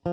En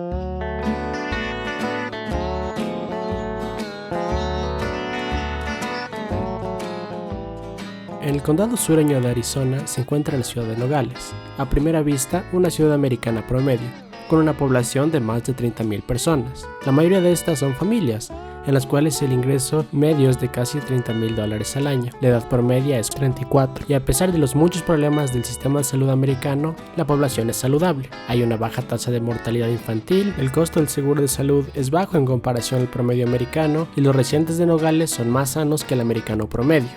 el condado sureño de Arizona se encuentra la ciudad de Nogales, a primera vista una ciudad americana promedio, con una población de más de 30,000 personas. La mayoría de estas son familias, en las cuales el ingreso medio es de casi $30,000 al año. La edad promedia es 34, y a pesar de los muchos problemas del sistema de salud americano, la población es saludable. Hay una baja tasa de mortalidad infantil, el costo del seguro de salud es bajo en comparación al promedio americano, y los residentes de Nogales son más sanos que el americano promedio.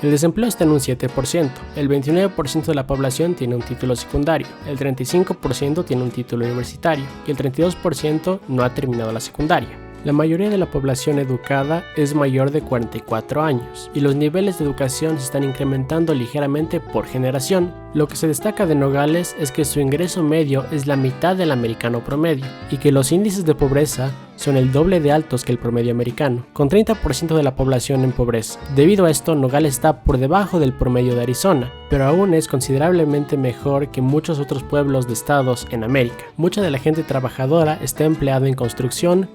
El desempleo está en un 7%, el 29% de la población tiene un título secundario, el 35% tiene un título universitario y el 32% no ha terminado la secundaria. La mayoría de la población educada es mayor de 44 años y los niveles de educación se están incrementando ligeramente por generación. Lo que se destaca de Nogales es que su ingreso medio es la mitad del americano promedio y que los índices de pobreza son el doble de altos que el promedio americano, con 30% de la población en pobreza. Debido a esto, Nogales está por debajo del promedio de Arizona, pero aún es considerablemente mejor que muchos otros pueblos de estados en América. Mucha de la gente trabajadora está empleada en construcción,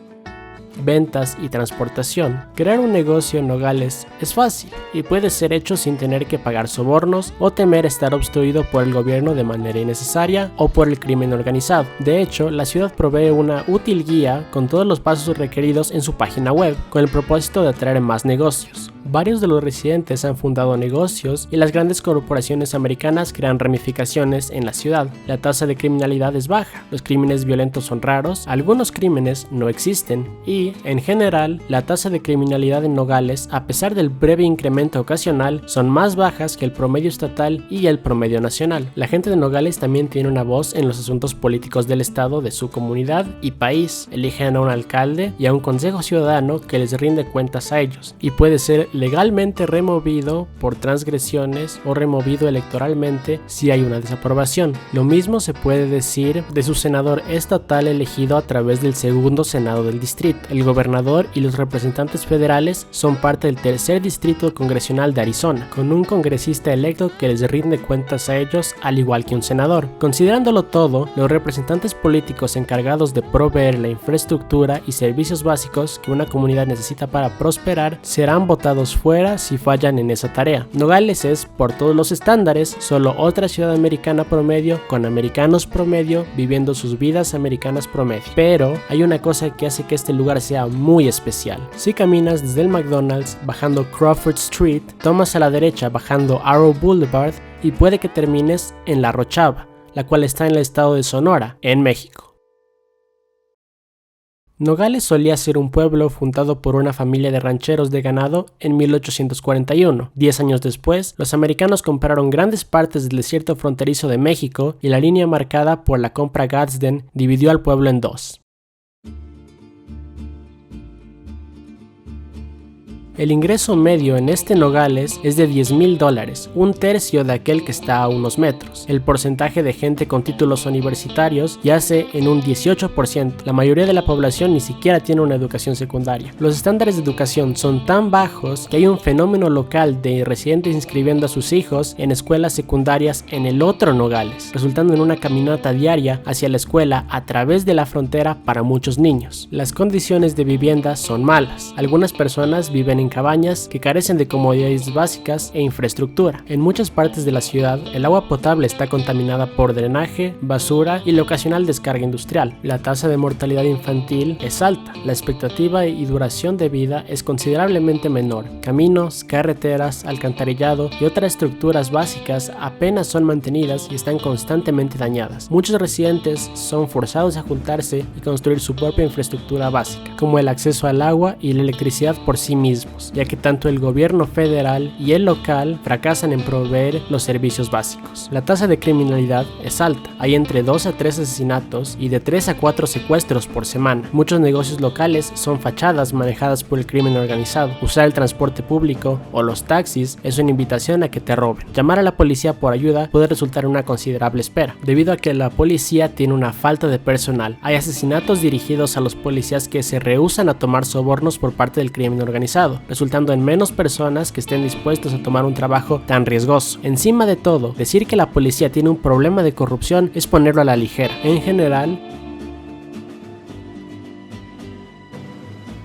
ventas y transportación. Crear un negocio en Nogales es fácil y puede ser hecho sin tener que pagar sobornos o temer estar obstruido por el gobierno de manera innecesaria o por el crimen organizado. De hecho, la ciudad provee una útil guía con todos los pasos requeridos en su página web, con el propósito de atraer más negocios. Varios de los residentes han fundado negocios y las grandes corporaciones americanas crean ramificaciones en la ciudad. La tasa de criminalidad es baja, los crímenes violentos son raros, algunos crímenes no existen y, en general, la tasa de criminalidad en Nogales, a pesar del breve incremento ocasional, son más bajas que el promedio estatal y el promedio nacional. La gente de Nogales también tiene una voz en los asuntos políticos del estado de su comunidad y país. Eligen a un alcalde y a un consejo ciudadano que les rinde cuentas a ellos y puede ser legalmente removido por transgresiones o removido electoralmente si hay una desaprobación. Lo mismo se puede decir de su senador estatal elegido a través del segundo senado del distrito. El gobernador y los representantes federales son parte del tercer distrito congresional de Arizona, con un congresista electo que les rinde cuentas a ellos al igual que un senador. Considerándolo todo, los representantes políticos encargados de proveer la infraestructura y servicios básicos que una comunidad necesita para prosperar serán votados fuera si fallan en esa tarea. Nogales es, por todos los estándares, solo otra ciudad americana promedio con americanos promedio viviendo sus vidas americanas promedio. Pero hay una cosa que hace que este lugar sea muy especial. Si caminas desde el McDonald's bajando Crawford Street, tomas a la derecha bajando Arrow Boulevard y puede que termines en La Rochava, la cual está en el estado de Sonora, en México. Nogales solía ser un pueblo fundado por una familia de rancheros de ganado en 1841. 10 años después, los americanos compraron grandes partes del desierto fronterizo de México y la línea marcada por la compra Gadsden dividió al pueblo en dos. El ingreso medio en este Nogales es de $10,000, un tercio de aquel que está a unos metros. El porcentaje de gente con títulos universitarios yace en un 18%. La mayoría de la población ni siquiera tiene una educación secundaria. Los estándares de educación son tan bajos que hay un fenómeno local de residentes inscribiendo a sus hijos en escuelas secundarias en el otro Nogales, resultando en una caminata diaria hacia la escuela a través de la frontera para muchos niños. Las condiciones de vivienda son malas. Algunas personas viven en cabañas que carecen de comodidades básicas e infraestructura. En muchas partes de la ciudad, el agua potable está contaminada por drenaje, basura y la ocasional descarga industrial. La tasa de mortalidad infantil es alta. La expectativa y duración de vida es considerablemente menor. Caminos, carreteras, alcantarillado y otras estructuras básicas apenas son mantenidas y están constantemente dañadas. Muchos residentes son forzados a juntarse y construir su propia infraestructura básica, como el acceso al agua y la electricidad por sí mismos, ya que tanto el gobierno federal y el local fracasan en proveer los servicios básicos. La tasa de criminalidad es alta. Hay entre 2 a 3 asesinatos y de 3 a 4 secuestros por semana. Muchos negocios locales son fachadas manejadas por el crimen organizado. Usar el transporte público o los taxis es una invitación a que te roben. Llamar a la policía por ayuda puede resultar en una considerable espera, debido a que la policía tiene una falta de personal. Hay asesinatos dirigidos a los policías que se rehúsan a tomar sobornos por parte del crimen organizado, resultando en menos personas que estén dispuestos a tomar un trabajo tan riesgoso. Encima de todo, decir que la policía tiene un problema de corrupción es ponerlo a la ligera. En general,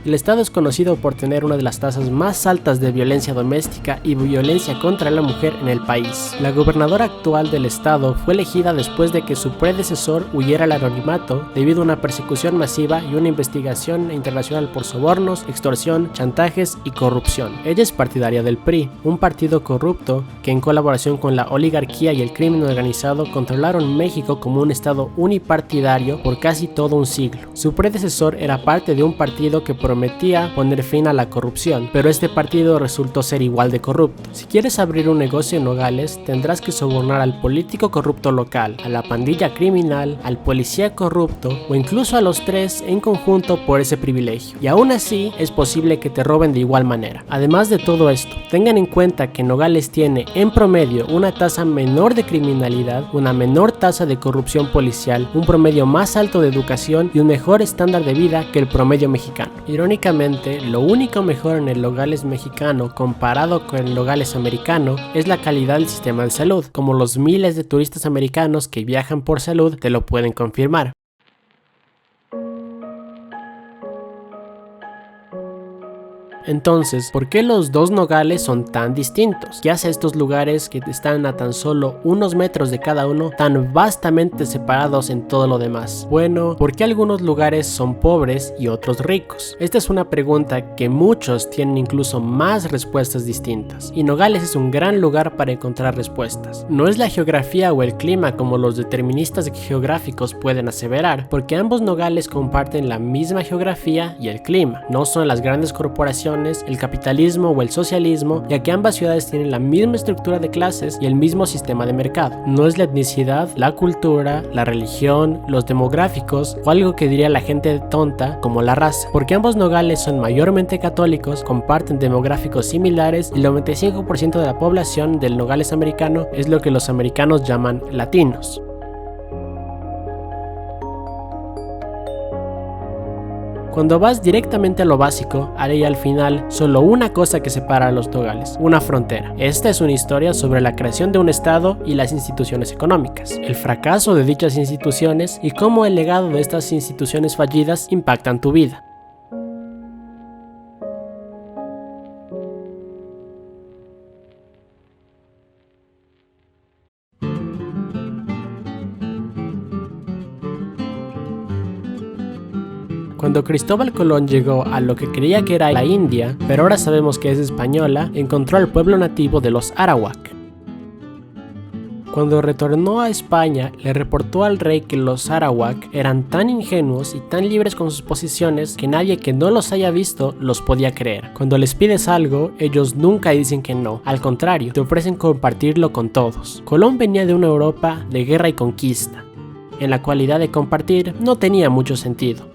El estado es conocido por tener una de las tasas más altas de violencia doméstica y violencia contra la mujer en el país. La gobernadora actual del estado fue elegida después de que su predecesor huyera al anonimato debido a una persecución masiva y una investigación internacional por sobornos, extorsión, chantajes y corrupción. Ella es partidaria del PRI, un partido corrupto que en colaboración con la oligarquía y el crimen organizado controlaron México como un estado unipartidario por casi todo un siglo. Su predecesor era parte de un partido que prometía poner fin a la corrupción, pero este partido resultó ser igual de corrupto. Si quieres abrir un negocio en Nogales, tendrás que sobornar al político corrupto local, a la pandilla criminal, al policía corrupto o incluso a los tres en conjunto por ese privilegio. Y aún así, es posible que te roben de igual manera. Además de todo esto, tengan en cuenta que Nogales tiene en promedio una tasa menor de criminalidad, una menor tasa de corrupción policial, un promedio más alto de educación y un mejor estándar de vida que el promedio mexicano. Irónicamente, lo único mejor en el Nogales mexicano comparado con el Nogales americano es la calidad del sistema de salud, como los miles de turistas americanos que viajan por salud te lo pueden confirmar. Entonces, ¿por qué los dos Nogales son tan distintos? ¿Qué hace estos lugares que están a tan solo unos metros de cada uno tan vastamente separados en todo lo demás? Bueno, ¿por qué algunos lugares son pobres y otros ricos? Esta es una pregunta que muchos tienen incluso más respuestas distintas, y Nogales es un gran lugar para encontrar respuestas. No es la geografía o el clima como los deterministas geográficos pueden aseverar, porque ambos Nogales comparten la misma geografía y el clima. No son las grandes corporaciones, el capitalismo o el socialismo, ya que ambas ciudades tienen la misma estructura de clases y el mismo sistema de mercado. No es la etnicidad, la cultura, la religión, los demográficos o algo que diría la gente tonta como la raza, porque ambos Nogales son mayormente católicos, comparten demográficos similares y el 95% de la población del Nogales americano es lo que los americanos llaman latinos. Cuando vas directamente a lo básico, haré al final solo una cosa que separa a los Nogales, una frontera. Esta es una historia sobre la creación de un estado y las instituciones económicas, el fracaso de dichas instituciones y cómo el legado de estas instituciones fallidas impactan tu vida. Cuando Cristóbal Colón llegó a lo que creía que era la India, pero ahora sabemos que es española, encontró al pueblo nativo de los Arawak. Cuando retornó a España, le reportó al rey que los Arawak eran tan ingenuos y tan libres con sus posiciones que nadie que no los haya visto los podía creer. Cuando les pides algo, ellos nunca dicen que no, al contrario, te ofrecen compartirlo con todos. Colón venía de una Europa de guerra y conquista, en la cualidad de compartir no tenía mucho sentido.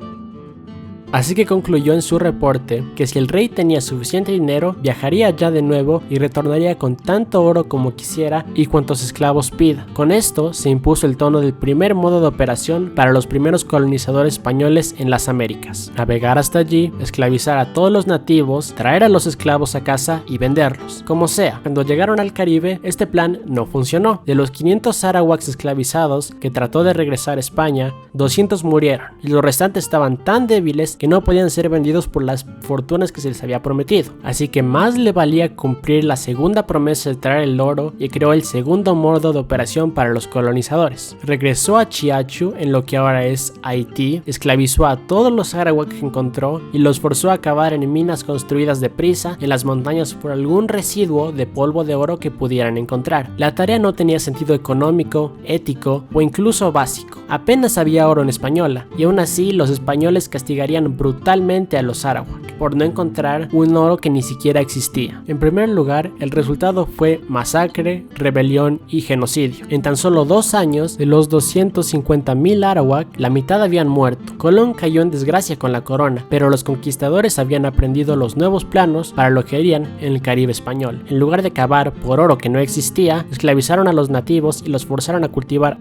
Así que concluyó en su reporte que si el rey tenía suficiente dinero, viajaría allá de nuevo y retornaría con tanto oro como quisiera y cuantos esclavos pida. Con esto se impuso el tono del primer modo de operación para los primeros colonizadores españoles en las Américas: navegar hasta allí, esclavizar a todos los nativos, traer a los esclavos a casa y venderlos. Como sea, cuando llegaron al Caribe, este plan no funcionó. De los 500 arawaks esclavizados que trató de regresar a España, 200 murieron y los restantes estaban tan débiles que no podían ser vendidos por las fortunas que se les había prometido. Así que más le valía cumplir la segunda promesa de traer el oro y creó el segundo modo de operación para los colonizadores. Regresó a Chiachu, en lo que ahora es Haití, esclavizó a todos los arawak que encontró y los forzó a cavar en minas construidas deprisa en las montañas por algún residuo de polvo de oro que pudieran encontrar. La tarea no tenía sentido económico, ético o incluso básico. Apenas había oro en Española y aún así los españoles castigarían brutalmente a los arawak por no encontrar un oro que ni siquiera existía. En primer lugar, el resultado fue masacre, rebelión y genocidio. En tan solo 2 años, de los 250,000 arawak, la mitad habían muerto. Colón cayó en desgracia con la corona, pero los conquistadores habían aprendido los nuevos planos para lo que harían en el Caribe español. En lugar de cavar por oro que no existía, esclavizaron a los nativos y los forzaron a cultivar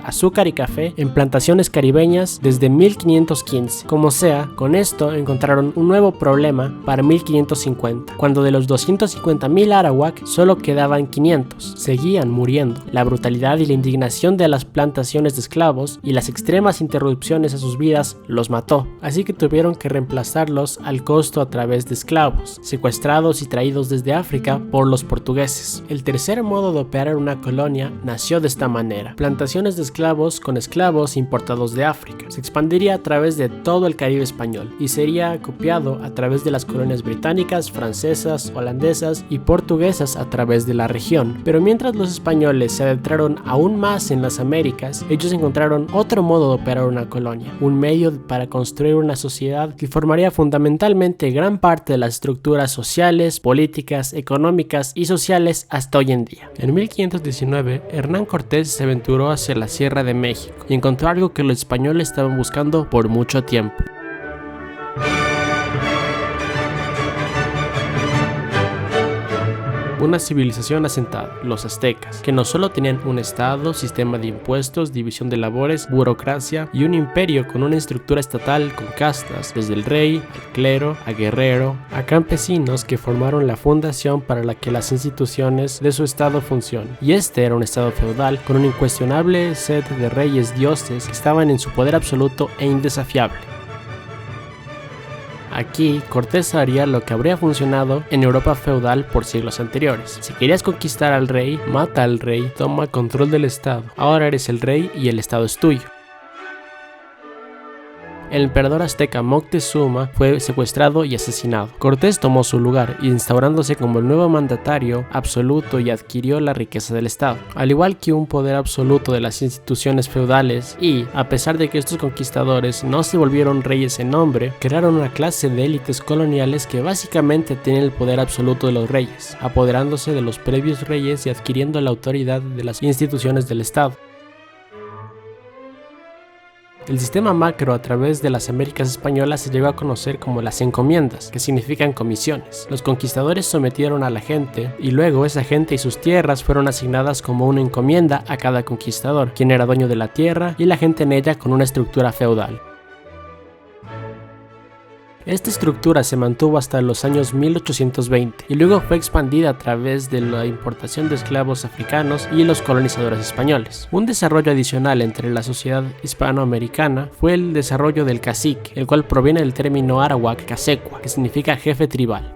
azúcar y café en plantaciones caribeñas desde 1515. Como sea, con esto encontraron un nuevo problema para 1550, cuando de los 250,000 arawak solo quedaban 500. Seguían muriendo. La brutalidad y la indignación de las plantaciones de esclavos y las extremas interrupciones a sus vidas los mató, así que tuvieron que reemplazarlos al costo a través de esclavos, secuestrados y traídos desde África por los portugueses. El tercer modo de operar una colonia nació de esta manera: plantaciones de esclavos con esclavos importados de África. Se expandiría a través de todo el Caribe español y sería copiado a través de las colonias británicas, francesas, holandesas y portuguesas a través de la región. Pero mientras los españoles se adentraron aún más en las Américas, ellos encontraron otro modo de operar una colonia, un medio para construir una sociedad que formaría fundamentalmente gran parte de las estructuras sociales, políticas, económicas y sociales hasta hoy en día. En 1519, Hernán Cortés se aventuró hacia la Sierra de México y encontró algo que los españoles estaban buscando por mucho tiempo: una civilización asentada, los aztecas, que no solo tenían un estado, sistema de impuestos, división de labores, burocracia y un imperio con una estructura estatal con castas, desde el rey, al clero, a guerrero, a campesinos, que formaron la fundación para la que las instituciones de su estado funcionan. Y este era un estado feudal con un incuestionable set de reyes dioses que estaban en su poder absoluto e indesafiable. Aquí, Cortés haría lo que habría funcionado en Europa feudal por siglos anteriores. Si querías conquistar al rey, mata al rey, toma control del estado. Ahora eres el rey y el estado es tuyo. El emperador azteca Moctezuma fue secuestrado y asesinado. Cortés tomó su lugar, instaurándose como el nuevo mandatario absoluto, y adquirió la riqueza del estado, al igual que un poder absoluto de las instituciones feudales. Y, a pesar de que estos conquistadores no se volvieron reyes en nombre, crearon una clase de élites coloniales que básicamente tienen el poder absoluto de los reyes, apoderándose de los previos reyes y adquiriendo la autoridad de las instituciones del estado. El sistema macro a través de las Américas españolas se llegó a conocer como las encomiendas, que significan comisiones. Los conquistadores sometieron a la gente y luego esa gente y sus tierras fueron asignadas como una encomienda a cada conquistador, quien era dueño de la tierra y la gente en ella con una estructura feudal. Esta estructura se mantuvo hasta los años 1820 y luego fue expandida a través de la importación de esclavos africanos y los colonizadores españoles. Un desarrollo adicional entre la sociedad hispanoamericana fue el desarrollo del cacique, el cual proviene del término arawak casekwa, que significa jefe tribal.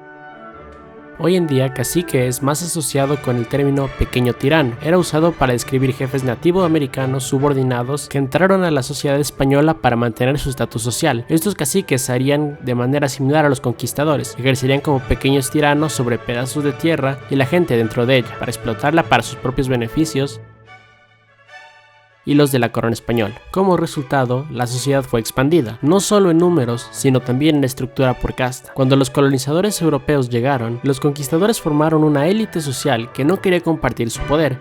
Hoy en día, cacique es más asociado con el término pequeño tirano. Era usado para describir jefes nativoamericanos subordinados que entraron a la sociedad española para mantener su estatus social. Estos caciques harían de manera similar a los conquistadores, ejercerían como pequeños tiranos sobre pedazos de tierra y la gente dentro de ella, para explotarla para sus propios beneficios y los de la corona española. Como resultado, la sociedad fue expandida, no solo en números, sino también en estructura por casta. Cuando los colonizadores europeos llegaron, los conquistadores formaron una élite social que no quería compartir su poder.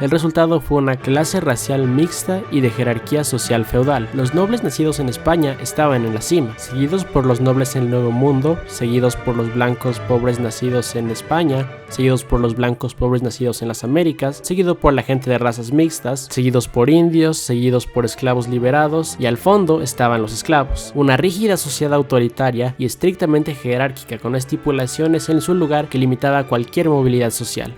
El resultado fue una clase racial mixta y de jerarquía social feudal. Los nobles nacidos en España estaban en la cima, seguidos por los nobles en el Nuevo Mundo, seguidos por los blancos pobres nacidos en España, seguidos por los blancos pobres nacidos en las Américas, seguido por la gente de razas mixtas, seguidos por indios, seguidos por esclavos liberados, y al fondo estaban los esclavos. Una rígida sociedad autoritaria y estrictamente jerárquica, con estipulaciones en su lugar que limitaba cualquier movilidad social.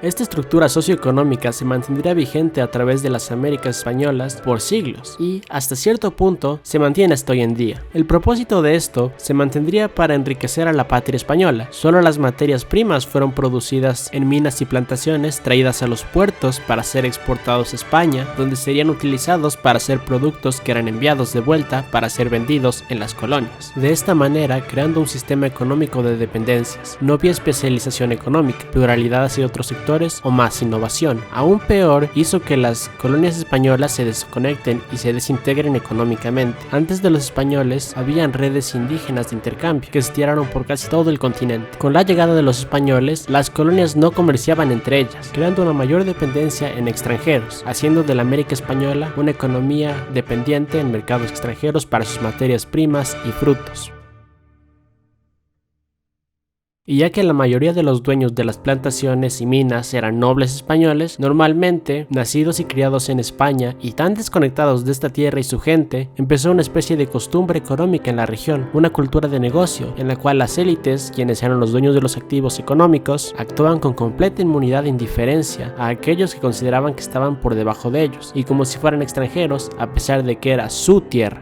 Esta estructura socioeconómica se mantendría vigente a través de las Américas españolas por siglos y, hasta cierto punto, se mantiene hasta hoy en día. El propósito de esto se mantendría para enriquecer a la patria española. Solo las materias primas fueron producidas en minas y plantaciones, traídas a los puertos para ser exportados a España, donde serían utilizados para hacer productos que eran enviados de vuelta para ser vendidos en las colonias. De esta manera, creando un sistema económico de dependencias. No había especialización económica, pluralidad hacia otros sectores o más innovación. Aún peor, hizo que las colonias españolas se desconecten y se desintegren económicamente. Antes de los españoles, habían redes indígenas de intercambio que se estiraron por casi todo el continente. Con la llegada de los españoles, las colonias no comerciaban entre ellas, creando una mayor dependencia en extranjeros, haciendo de la América española una economía dependiente en mercados extranjeros para sus materias primas y frutos. Y ya que la mayoría de los dueños de las plantaciones y minas eran nobles españoles, normalmente nacidos y criados en España y tan desconectados de esta tierra y su gente, empezó una especie de costumbre económica en la región, una cultura de negocio en la cual las élites, quienes eran los dueños de los activos económicos, actuaban con completa inmunidad e indiferencia a aquellos que consideraban que estaban por debajo de ellos y como si fueran extranjeros a pesar de que era su tierra.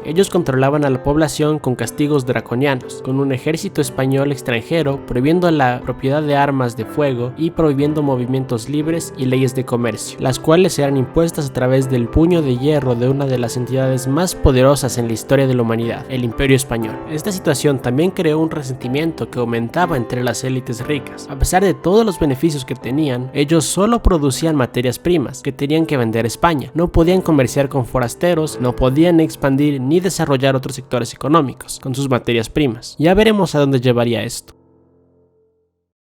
Ellos controlaban a la población con castigos draconianos, con un ejército español extranjero prohibiendo la propiedad de armas de fuego y prohibiendo movimientos libres y leyes de comercio, las cuales eran impuestas a través del puño de hierro de una de las entidades más poderosas en la historia de la humanidad, el Imperio Español. Esta situación también creó un resentimiento que aumentaba entre las élites ricas. A pesar de todos los beneficios que tenían, ellos solo producían materias primas que tenían que vender a España. No podían comerciar con forasteros, no podían expandir ni desarrollar otros sectores económicos con sus materias primas. Ya veremos a dónde llevaría esto.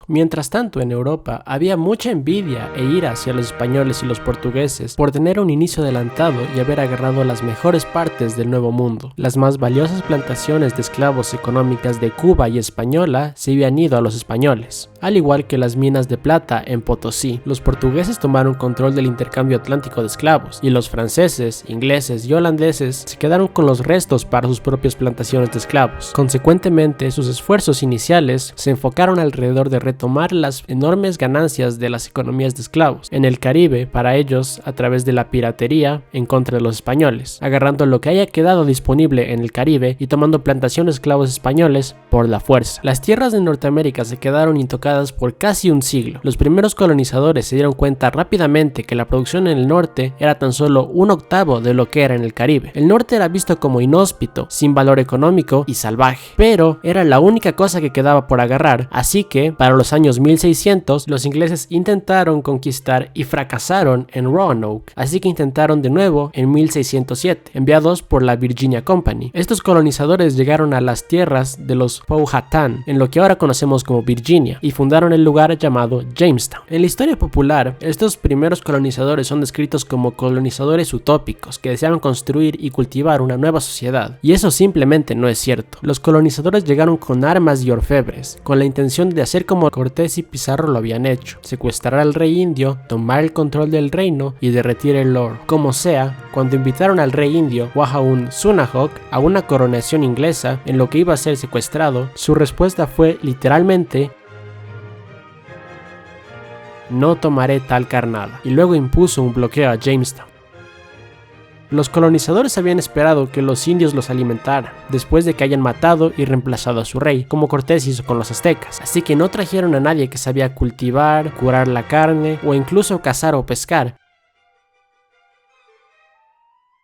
Mientras tanto, en Europa había mucha envidia e ira hacia los españoles y los portugueses por tener un inicio adelantado y haber agarrado las mejores partes del Nuevo Mundo. Las más valiosas plantaciones de esclavos económicas de Cuba y Española se habían ido a los españoles, al igual que las minas de plata en Potosí. Los portugueses tomaron control del intercambio atlántico de esclavos y los franceses, ingleses y holandeses se quedaron con los restos para sus propias plantaciones de esclavos. Consecuentemente, sus esfuerzos iniciales se enfocaron alrededor de retomar las enormes ganancias de las economías de esclavos en el Caribe para ellos a través de la piratería en contra de los españoles, agarrando lo que haya quedado disponible en el Caribe y tomando plantaciones de esclavos españoles por la fuerza. Las tierras de Norteamérica se quedaron intocadas por casi un siglo. Los primeros colonizadores se dieron cuenta rápidamente que la producción en el norte era tan solo un octavo de lo que era en el Caribe. El norte era visto como inhóspito, sin valor económico y salvaje, pero era la única cosa que quedaba por agarrar, así que para los años 1600 los ingleses intentaron conquistar y fracasaron en Roanoke, así que intentaron de nuevo en 1607, enviados por la Virginia Company. Estos colonizadores llegaron a las tierras de los Powhatan, en lo que ahora conocemos como Virginia, y fundaron el lugar llamado Jamestown. En la historia popular, estos primeros colonizadores son descritos como colonizadores utópicos que deseaban construir y cultivar una nueva sociedad, y eso simplemente no es cierto. Los colonizadores llegaron con armas y orfebres, con la intención de hacer como Cortés y Pizarro lo habían hecho: secuestrar al rey indio, tomar el control del reino y derretir el oro. Como sea, cuando invitaron al rey indio Wahaun Sunahok a una coronación inglesa en lo que iba a ser secuestrado, su respuesta fue literalmente: no tomaré tal carnada, y luego impuso un bloqueo a Jamestown. Los colonizadores habían esperado que los indios los alimentaran, después de que hayan matado y reemplazado a su rey, como Cortés hizo con los aztecas, así que no trajeron a nadie que sabía cultivar, curar la carne o incluso cazar o pescar.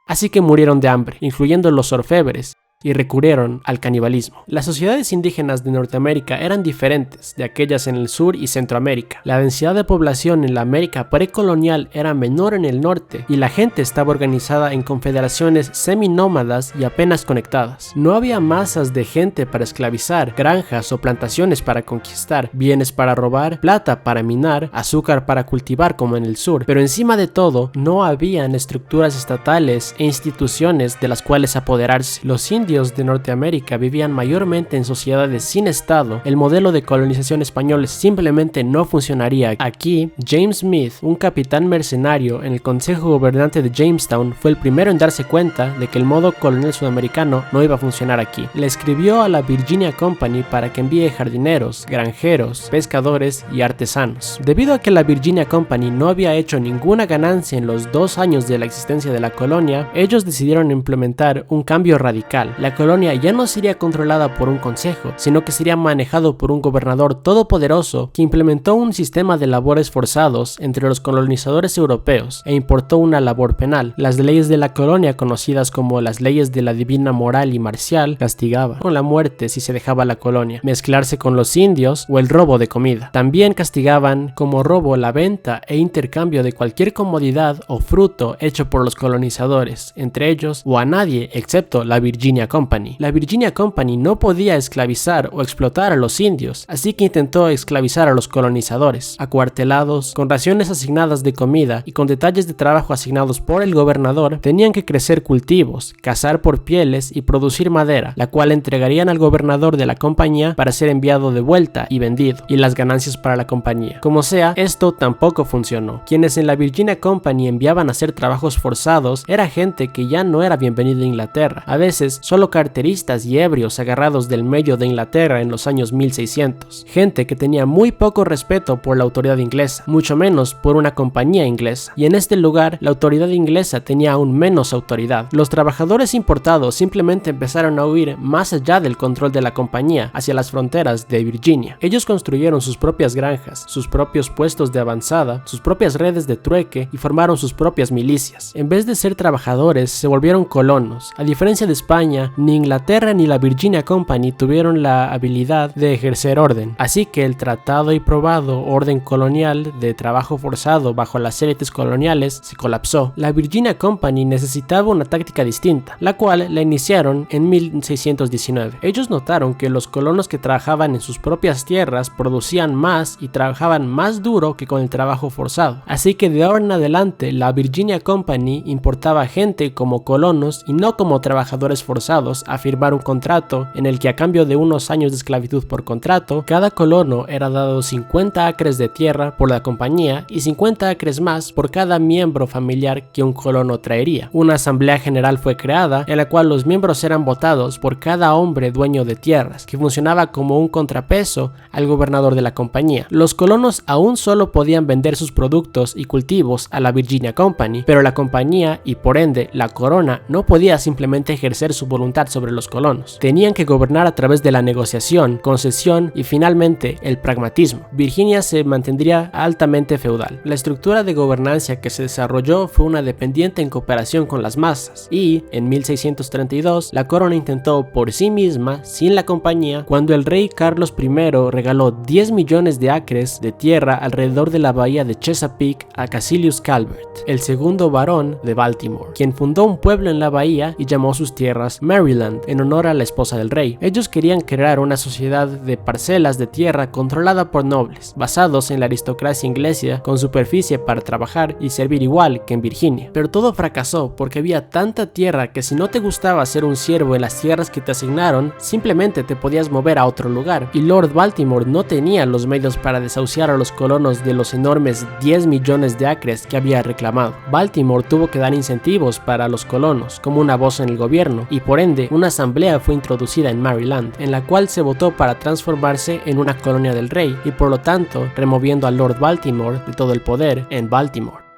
Así que murieron de hambre, incluyendo los orfebres, y recurrieron al canibalismo. Las sociedades indígenas de Norteamérica eran diferentes de aquellas en el sur y Centroamérica. La densidad de población en la América precolonial era menor en el norte y la gente estaba organizada en confederaciones seminómadas y apenas conectadas. No había masas de gente para esclavizar, granjas o plantaciones para conquistar, bienes para robar, plata para minar, azúcar para cultivar como en el sur, pero encima de todo no habían estructuras estatales e instituciones de las cuales apoderarse. Los indios de Norteamérica vivían mayormente en sociedades sin estado. El modelo de colonización español simplemente no funcionaría. Aquí, James Smith, un capitán mercenario en el consejo gobernante de Jamestown, fue el primero en darse cuenta de que el modo colonial sudamericano no iba a funcionar aquí. Le escribió a la Virginia Company para que envíe jardineros, granjeros, pescadores y artesanos. Debido a que la Virginia Company no había hecho ninguna ganancia en los 2 años de la existencia de la colonia, ellos decidieron implementar un cambio radical. La colonia ya no sería controlada por un consejo, sino que sería manejado por un gobernador todopoderoso que implementó un sistema de labores forzados entre los colonizadores europeos e importó una labor penal. Las leyes de la colonia, conocidas como las leyes de la divina moral y marcial, castigaban con la muerte si se dejaba la colonia, mezclarse con los indios o el robo de comida. También castigaban como robo la venta e intercambio de cualquier comodidad o fruto hecho por los colonizadores, entre ellos o a nadie excepto la Virginia Company. La Virginia Company no podía esclavizar o explotar a los indios, así que intentó esclavizar a los colonizadores, acuartelados, con raciones asignadas de comida y con detalles de trabajo asignados por el gobernador. Tenían que crecer cultivos, cazar por pieles y producir madera, la cual entregarían al gobernador de la compañía para ser enviado de vuelta y vendido, y las ganancias para la compañía. Como sea, esto tampoco funcionó. Quienes en la Virginia Company enviaban a hacer trabajos forzados era gente que ya no era bienvenida a Inglaterra, a veces solo carteristas y ebrios agarrados del medio de Inglaterra en los años 1600, gente que tenía muy poco respeto por la autoridad inglesa, mucho menos por una compañía inglesa, y en este lugar la autoridad inglesa tenía aún menos autoridad. Los trabajadores importados simplemente empezaron a huir más allá del control de la compañía hacia las fronteras de Virginia. Ellos construyeron sus propias granjas, sus propios puestos de avanzada, sus propias redes de trueque y formaron sus propias milicias. En vez de ser trabajadores, se volvieron colonos. A diferencia de España, ni Inglaterra ni la Virginia Company tuvieron la habilidad de ejercer orden, así que el tratado y probado orden colonial de trabajo forzado bajo las élites coloniales se colapsó. La Virginia Company necesitaba una táctica distinta, la cual la iniciaron en 1619. Ellos notaron que los colonos que trabajaban en sus propias tierras producían más y trabajaban más duro que con el trabajo forzado, así que de ahora en adelante la Virginia Company importaba gente como colonos y no como trabajadores forzados a firmar un contrato en el que a cambio de unos años de esclavitud por contrato, cada colono era dado 50 acres de tierra por la compañía y 50 acres más por cada miembro familiar que un colono traería. Una asamblea general fue creada en la cual los miembros eran votados por cada hombre dueño de tierras, que funcionaba como un contrapeso al gobernador de la compañía. Los colonos aún solo podían vender sus productos y cultivos a la Virginia Company, pero la compañía y por ende la corona no podía simplemente ejercer su voluntad sobre los colonos. Tenían que gobernar a través de la negociación, concesión y finalmente el pragmatismo. Virginia se mantendría altamente feudal. La estructura de gobernanza que se desarrolló fue una dependiente en cooperación con las masas y en 1632 la corona intentó por sí misma, sin la compañía, cuando el rey Carlos I regaló 10 millones de acres de tierra alrededor de la bahía de Chesapeake a Cassius Calvert, el segundo barón de Baltimore, quien fundó un pueblo en la bahía y llamó sus tierras Maryland en honor a la esposa del rey. Ellos querían crear una sociedad de parcelas de tierra controlada por nobles, basados en la aristocracia inglesa con superficie para trabajar y servir igual que en Virginia. Pero todo fracasó porque había tanta tierra que si no te gustaba ser un siervo en las tierras que te asignaron, simplemente te podías mover a otro lugar. Y Lord Baltimore no tenía los medios para desahuciar a los colonos de los enormes 10 millones de acres que había reclamado. Baltimore tuvo que dar incentivos para los colonos, como una voz en el gobierno, y por ende una asamblea fue introducida en Maryland, en la cual se votó para transformarse en una colonia del rey y por lo tanto removiendo a Lord Baltimore de todo el poder en Baltimore.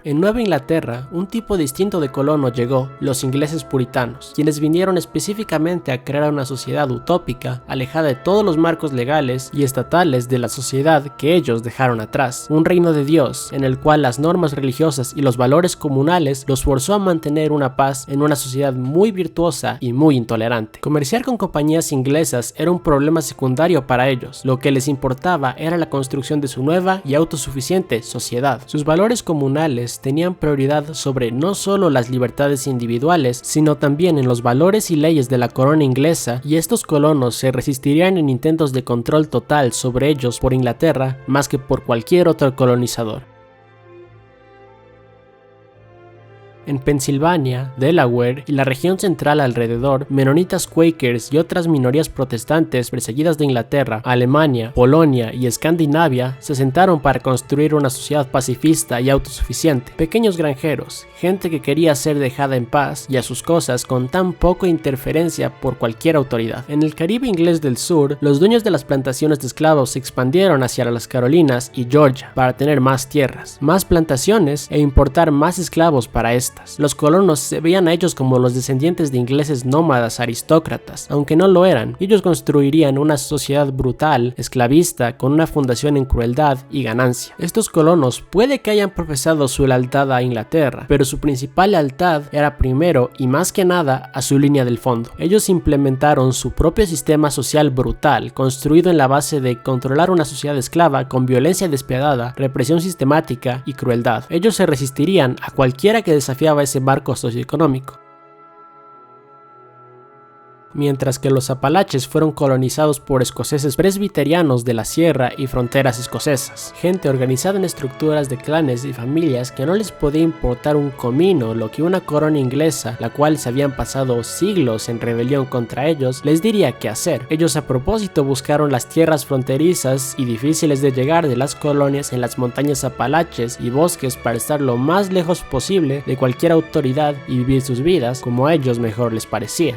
En Nueva Inglaterra, un tipo distinto de colono llegó, los ingleses puritanos, quienes vinieron específicamente a crear una sociedad utópica, alejada de todos los marcos legales y estatales de la sociedad que ellos dejaron atrás. Un reino de Dios, en el cual las normas religiosas y los valores comunales los forzó a mantener una paz en una sociedad muy virtuosa y muy intolerante. Comerciar con compañías inglesas era un problema secundario para ellos, lo que les importaba era la construcción de su nueva y autosuficiente sociedad. Sus valores comunales tenían prioridad sobre no solo las libertades individuales, sino también en los valores y leyes de la corona inglesa, y estos colonos se resistirían en intentos de control total sobre ellos por Inglaterra más que por cualquier otro colonizador. En Pensilvania, Delaware y la región central alrededor, menonitas, quakers y otras minorías protestantes perseguidas de Inglaterra, Alemania, Polonia y Escandinavia se sentaron para construir una sociedad pacifista y autosuficiente. Pequeños granjeros, gente que quería ser dejada en paz y a sus cosas con tan poca interferencia por cualquier autoridad. En el Caribe inglés del sur, los dueños de las plantaciones de esclavos se expandieron hacia las Carolinas y Georgia para tener más tierras, más plantaciones e importar más esclavos para estas. Los colonos se veían a ellos como los descendientes de ingleses nómadas aristócratas, aunque no lo eran. Ellos construirían una sociedad brutal, esclavista, con una fundación en crueldad y ganancia. Estos colonos puede que hayan profesado su lealtad a Inglaterra, pero su principal lealtad era primero y más que nada a su línea del fondo. Ellos implementaron su propio sistema social brutal, construido en la base de controlar una sociedad esclava con violencia despiadada, represión sistemática y crueldad. Ellos se resistirían a cualquiera que desafiara ese marco socioeconómico. mientras que los Apalaches fueron colonizados por escoceses presbiterianos de la sierra y fronteras escocesas, gente organizada en estructuras de clanes y familias que no les podía importar un comino lo que una corona inglesa, la cual se habían pasado siglos en rebelión contra ellos, les diría qué hacer. Ellos a propósito buscaron las tierras fronterizas y difíciles de llegar de las colonias en las montañas Apalaches y bosques para estar lo más lejos posible de cualquier autoridad y vivir sus vidas como a ellos mejor les parecía.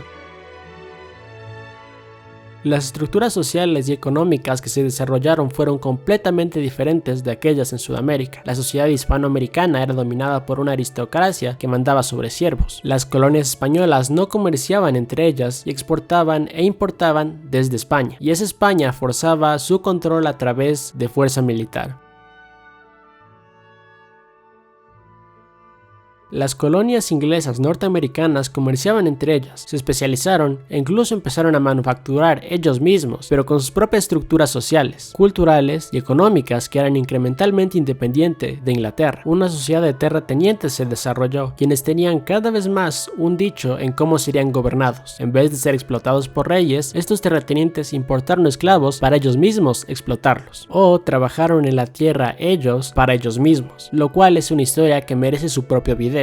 Las estructuras sociales y económicas que se desarrollaron fueron completamente diferentes de aquellas en Sudamérica. La sociedad hispanoamericana era dominada por una aristocracia que mandaba sobre siervos. Las colonias españolas no comerciaban entre ellas y exportaban e importaban desde España, y esa España forzaba su control a través de fuerza militar. Las colonias inglesas norteamericanas comerciaban entre ellas, se especializaron e incluso empezaron a manufacturar ellos mismos, pero con sus propias estructuras sociales, culturales y económicas que eran incrementalmente independientes de Inglaterra. Una sociedad de terratenientes se desarrolló, quienes tenían cada vez más un dicho en cómo serían gobernados. En vez de ser explotados por reyes, estos terratenientes importaron esclavos para ellos mismos explotarlos, o trabajaron en la tierra ellos para ellos mismos, lo cual es una historia que merece su propio video.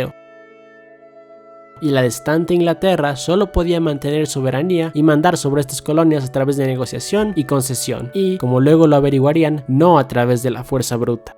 Y la distante Inglaterra solo podía mantener soberanía y mandar sobre estas colonias a través de negociación y concesión, y, como luego lo averiguarían, no a través de la fuerza bruta.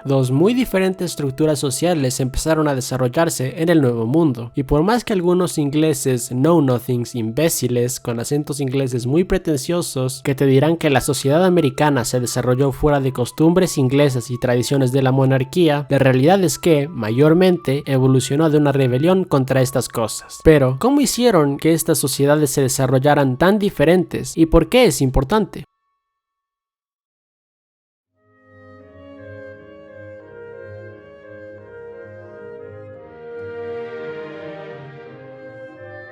Dos muy diferentes estructuras sociales empezaron a desarrollarse en el Nuevo Mundo, y por más que algunos ingleses know-nothings imbéciles con acentos ingleses muy pretenciosos que te dirán que la sociedad americana se desarrolló fuera de costumbres inglesas y tradiciones de la monarquía, la realidad es que, mayormente, evolucionó de una rebelión contra estas cosas. Pero, ¿cómo hicieron que estas sociedades se desarrollaran tan diferentes y por qué es importante?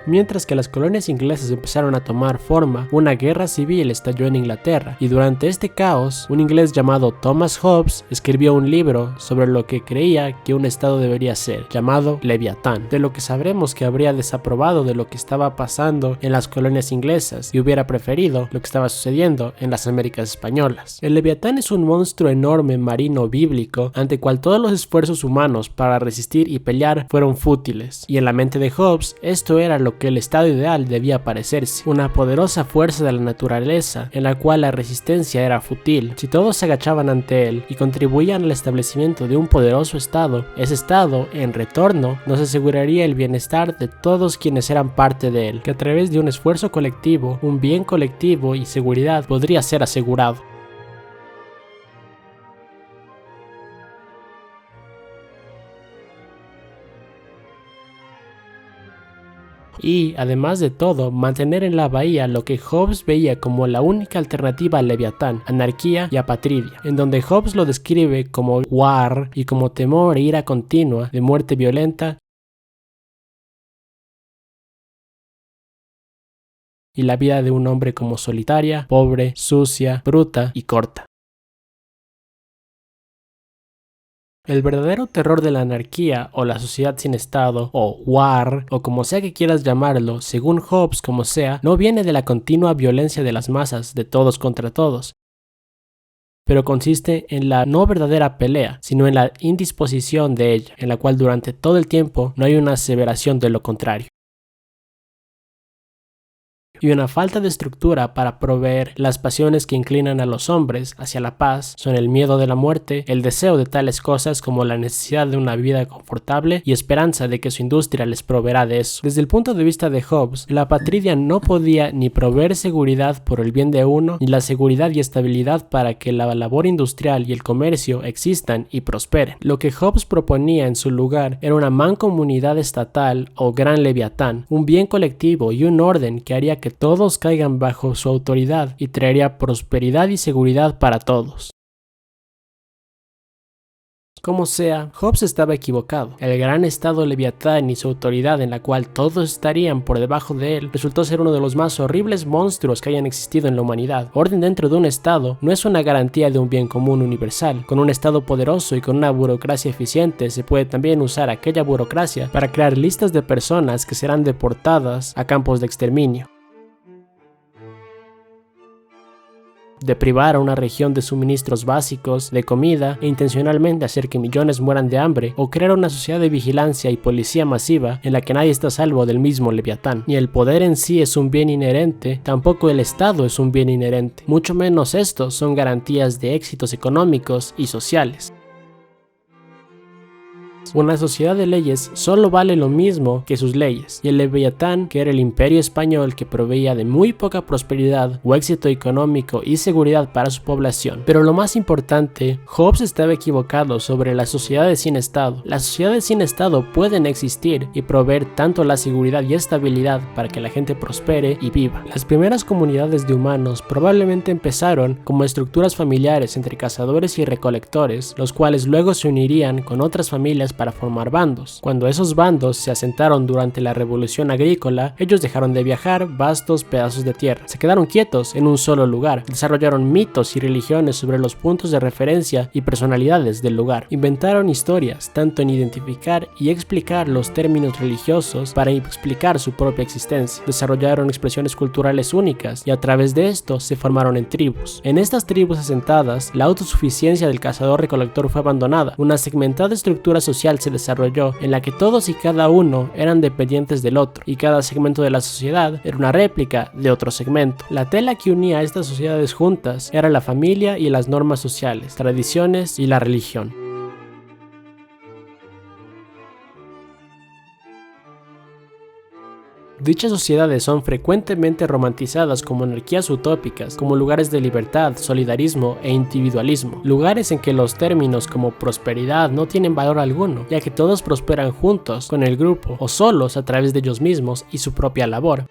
Mientras que las colonias inglesas empezaron a tomar forma, una guerra civil estalló en Inglaterra, y durante este caos, un inglés llamado Thomas Hobbes escribió un libro sobre lo que creía que un estado debería ser, llamado Leviatán, de lo que sabremos que habría desaprobado de lo que estaba pasando en las colonias inglesas y hubiera preferido lo que estaba sucediendo en las Américas españolas. El Leviatán es un monstruo enorme marino bíblico ante el cual todos los esfuerzos humanos para resistir y pelear fueron fútiles, y en la mente de Hobbes esto era lo que el estado ideal debía parecerse, una poderosa fuerza de la naturaleza en la cual la resistencia era fútil. Si todos se agachaban ante él y contribuían al establecimiento de un poderoso estado, ese estado, en retorno, nos aseguraría el bienestar de todos quienes eran parte de él, que a través de un esfuerzo colectivo, un bien colectivo y seguridad podría ser asegurado. Y, además de todo, mantener en la bahía lo que Hobbes veía como la única alternativa al Leviatán, anarquía y apatridia, en donde Hobbes lo describe como war y como temor e ira continua de muerte violenta y la vida de un hombre como solitaria, pobre, sucia, bruta y corta. El verdadero terror de la anarquía o la sociedad sin estado o war o como sea que quieras llamarlo, según Hobbes como sea, no viene de la continua violencia de las masas de todos contra todos, pero consiste en la no verdadera pelea, sino en la indisposición de ella, en la cual durante todo el tiempo no hay una aseveración de lo contrario. Y una falta de estructura para proveer las pasiones que inclinan a los hombres hacia la paz son el miedo de la muerte, el deseo de tales cosas como la necesidad de una vida confortable y esperanza de que su industria les proveerá de eso. Desde el punto de vista de Hobbes, la apatridia no podía ni proveer seguridad por el bien de uno, ni la seguridad y estabilidad para que la labor industrial y el comercio existan y prosperen. Lo que Hobbes proponía en su lugar era una mancomunidad estatal o gran leviatán, un bien colectivo y un orden que haría que todos caigan bajo su autoridad y traería prosperidad y seguridad para todos. Como sea, Hobbes estaba equivocado. El gran estado leviatán y su autoridad, en la cual todos estarían por debajo de él, resultó ser uno de los más horribles monstruos que hayan existido en la humanidad. Orden dentro de un estado no es una garantía de un bien común universal. Con un estado poderoso y con una burocracia eficiente, se puede también usar aquella burocracia para crear listas de personas que serán deportadas a campos de exterminio. De privar a una región de suministros básicos, de comida, e intencionalmente hacer que millones mueran de hambre, o crear una sociedad de vigilancia y policía masiva en la que nadie está a salvo del mismo Leviatán. Ni el poder en sí es un bien inherente, tampoco el Estado es un bien inherente, mucho menos estos son garantías de éxitos económicos y sociales. Una sociedad de leyes solo vale lo mismo que sus leyes, y el Leviatán, que era el imperio español que proveía de muy poca prosperidad o éxito económico y seguridad para su población. Pero lo más importante, Hobbes estaba equivocado sobre las sociedades sin Estado. Las sociedades sin Estado pueden existir y proveer tanto la seguridad y estabilidad para que la gente prospere y viva. Las primeras comunidades de humanos probablemente empezaron como estructuras familiares entre cazadores y recolectores, los cuales luego se unirían con otras familias para formar bandos. Cuando esos bandos se asentaron durante la revolución agrícola, ellos dejaron de viajar vastos pedazos de tierra. Se quedaron quietos en un solo lugar, desarrollaron mitos y religiones sobre los puntos de referencia y personalidades del lugar. Inventaron historias, tanto en identificar y explicar los términos religiosos para explicar su propia existencia. Desarrollaron expresiones culturales únicas y a través de esto se formaron en tribus. En estas tribus asentadas, la autosuficiencia del cazador-recolector fue abandonada. Una segmentada estructura social se desarrolló en la que todos y cada uno eran dependientes del otro, y cada segmento de la sociedad era una réplica de otro segmento. La tela que unía a estas sociedades juntas era la familia y las normas sociales, tradiciones y la religión. Dichas sociedades son frecuentemente romantizadas como anarquías utópicas, como lugares de libertad, solidarismo e individualismo, lugares en que los términos como prosperidad no tienen valor alguno, ya que todos prosperan juntos, con el grupo, o solos a través de ellos mismos y su propia labor.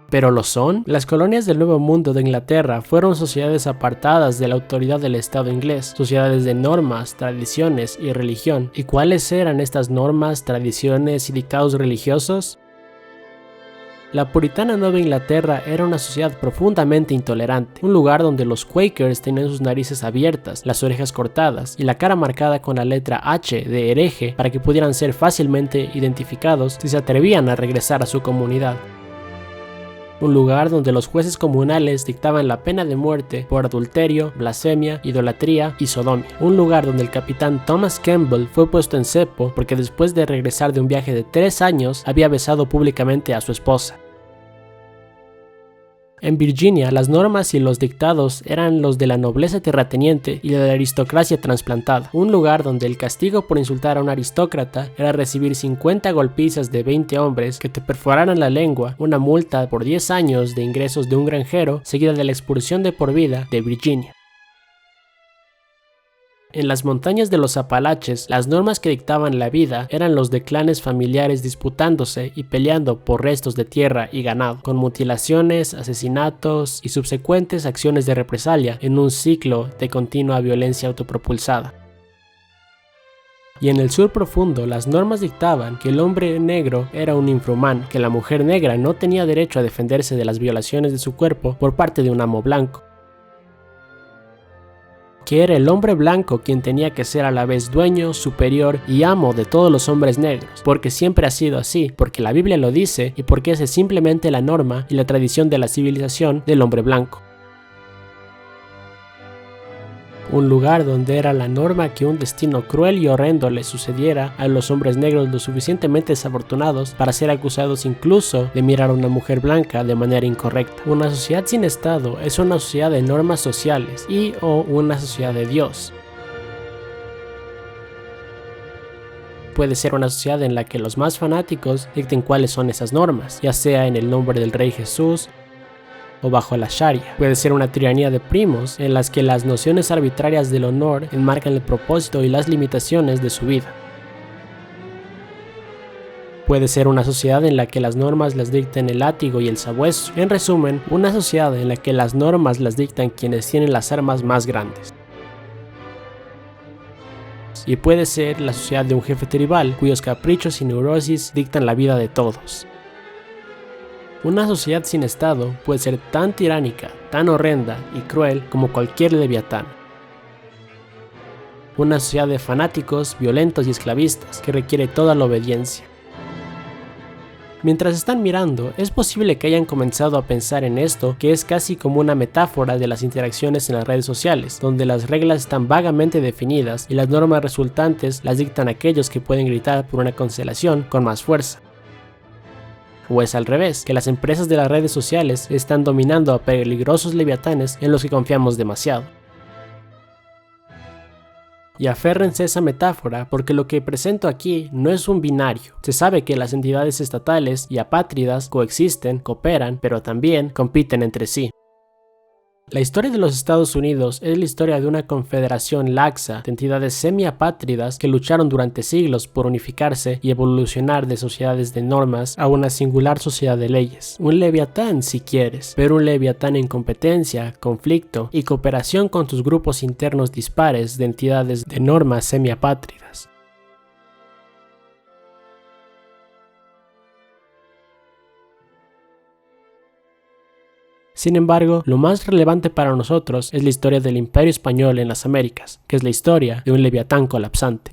¿Pero lo son? Las colonias del Nuevo Mundo de Inglaterra fueron sociedades apartadas de la autoridad del Estado inglés, sociedades de normas, tradiciones y religión. ¿Y cuáles eran estas normas, tradiciones y dictados religiosos? La puritana Nueva Inglaterra era una sociedad profundamente intolerante, un lugar donde los Quakers tenían sus narices abiertas, las orejas cortadas y la cara marcada con la letra H de hereje para que pudieran ser fácilmente identificados si se atrevían a regresar a su comunidad. Un lugar donde los jueces comunales dictaban la pena de muerte por adulterio, blasfemia, idolatría y sodomia. Un lugar donde el capitán Thomas Campbell fue puesto en cepo porque después de regresar de un viaje de 3 años había besado públicamente a su esposa. En Virginia, las normas y los dictados eran los de la nobleza terrateniente y de la aristocracia trasplantada, un lugar donde el castigo por insultar a un aristócrata era recibir 50 golpizas de 20 hombres que te perforaran la lengua, una multa por 10 años de ingresos de un granjero, seguida de la expulsión de por vida de Virginia. En las montañas de los Apalaches, las normas que dictaban la vida eran los de clanes familiares disputándose y peleando por restos de tierra y ganado, con mutilaciones, asesinatos y subsecuentes acciones de represalia en un ciclo de continua violencia autopropulsada. Y en el sur profundo, las normas dictaban que el hombre negro era un infrahumano, que la mujer negra no tenía derecho a defenderse de las violaciones de su cuerpo por parte de un amo blanco, que era el hombre blanco quien tenía que ser a la vez dueño, superior y amo de todos los hombres negros, porque siempre ha sido así, porque la Biblia lo dice y porque esa es simplemente la norma y la tradición de la civilización del hombre blanco. Un lugar donde era la norma que un destino cruel y horrendo le sucediera a los hombres negros lo suficientemente desafortunados para ser acusados incluso de mirar a una mujer blanca de manera incorrecta. Una sociedad sin Estado es una sociedad de normas sociales y o una sociedad de Dios. Puede ser una sociedad en la que los más fanáticos dicten cuáles son esas normas, ya sea en el nombre del Rey Jesús o bajo la Sharia. Puede ser una tiranía de primos en las que las nociones arbitrarias del honor enmarcan el propósito y las limitaciones de su vida. Puede ser una sociedad en la que las normas las dicten el látigo y el sabueso. En resumen, una sociedad en la que las normas las dictan quienes tienen las armas más grandes. y puede ser la sociedad de un jefe tribal cuyos caprichos y neurosis dictan la vida de todos. Una sociedad sin Estado puede ser tan tiránica, tan horrenda y cruel como cualquier leviatán. Una sociedad de fanáticos, violentos y esclavistas que requiere toda la obediencia. Mientras están mirando, es posible que hayan comenzado a pensar en esto, que es casi como una metáfora de las interacciones en las redes sociales, donde las reglas están vagamente definidas y las normas resultantes las dictan aquellos que pueden gritar por una cancelación con más fuerza. O es al revés, que las empresas de las redes sociales están dominando a peligrosos leviatanes en los que confiamos demasiado. Y aférrense a esa metáfora porque lo que presento aquí no es un binario. Se sabe que las entidades estatales y apátridas coexisten, cooperan, pero también compiten entre sí. La historia de los Estados Unidos es la historia de una confederación laxa de entidades semi-apátridas que lucharon durante siglos por unificarse y evolucionar de sociedades de normas a una singular sociedad de leyes. Un leviatán si quieres, pero un leviatán en competencia, conflicto y cooperación con sus grupos internos dispares de entidades de normas semi-apátridas. Sin embargo, lo más relevante para nosotros es la historia del Imperio Español en las Américas, que es la historia de un leviatán colapsante.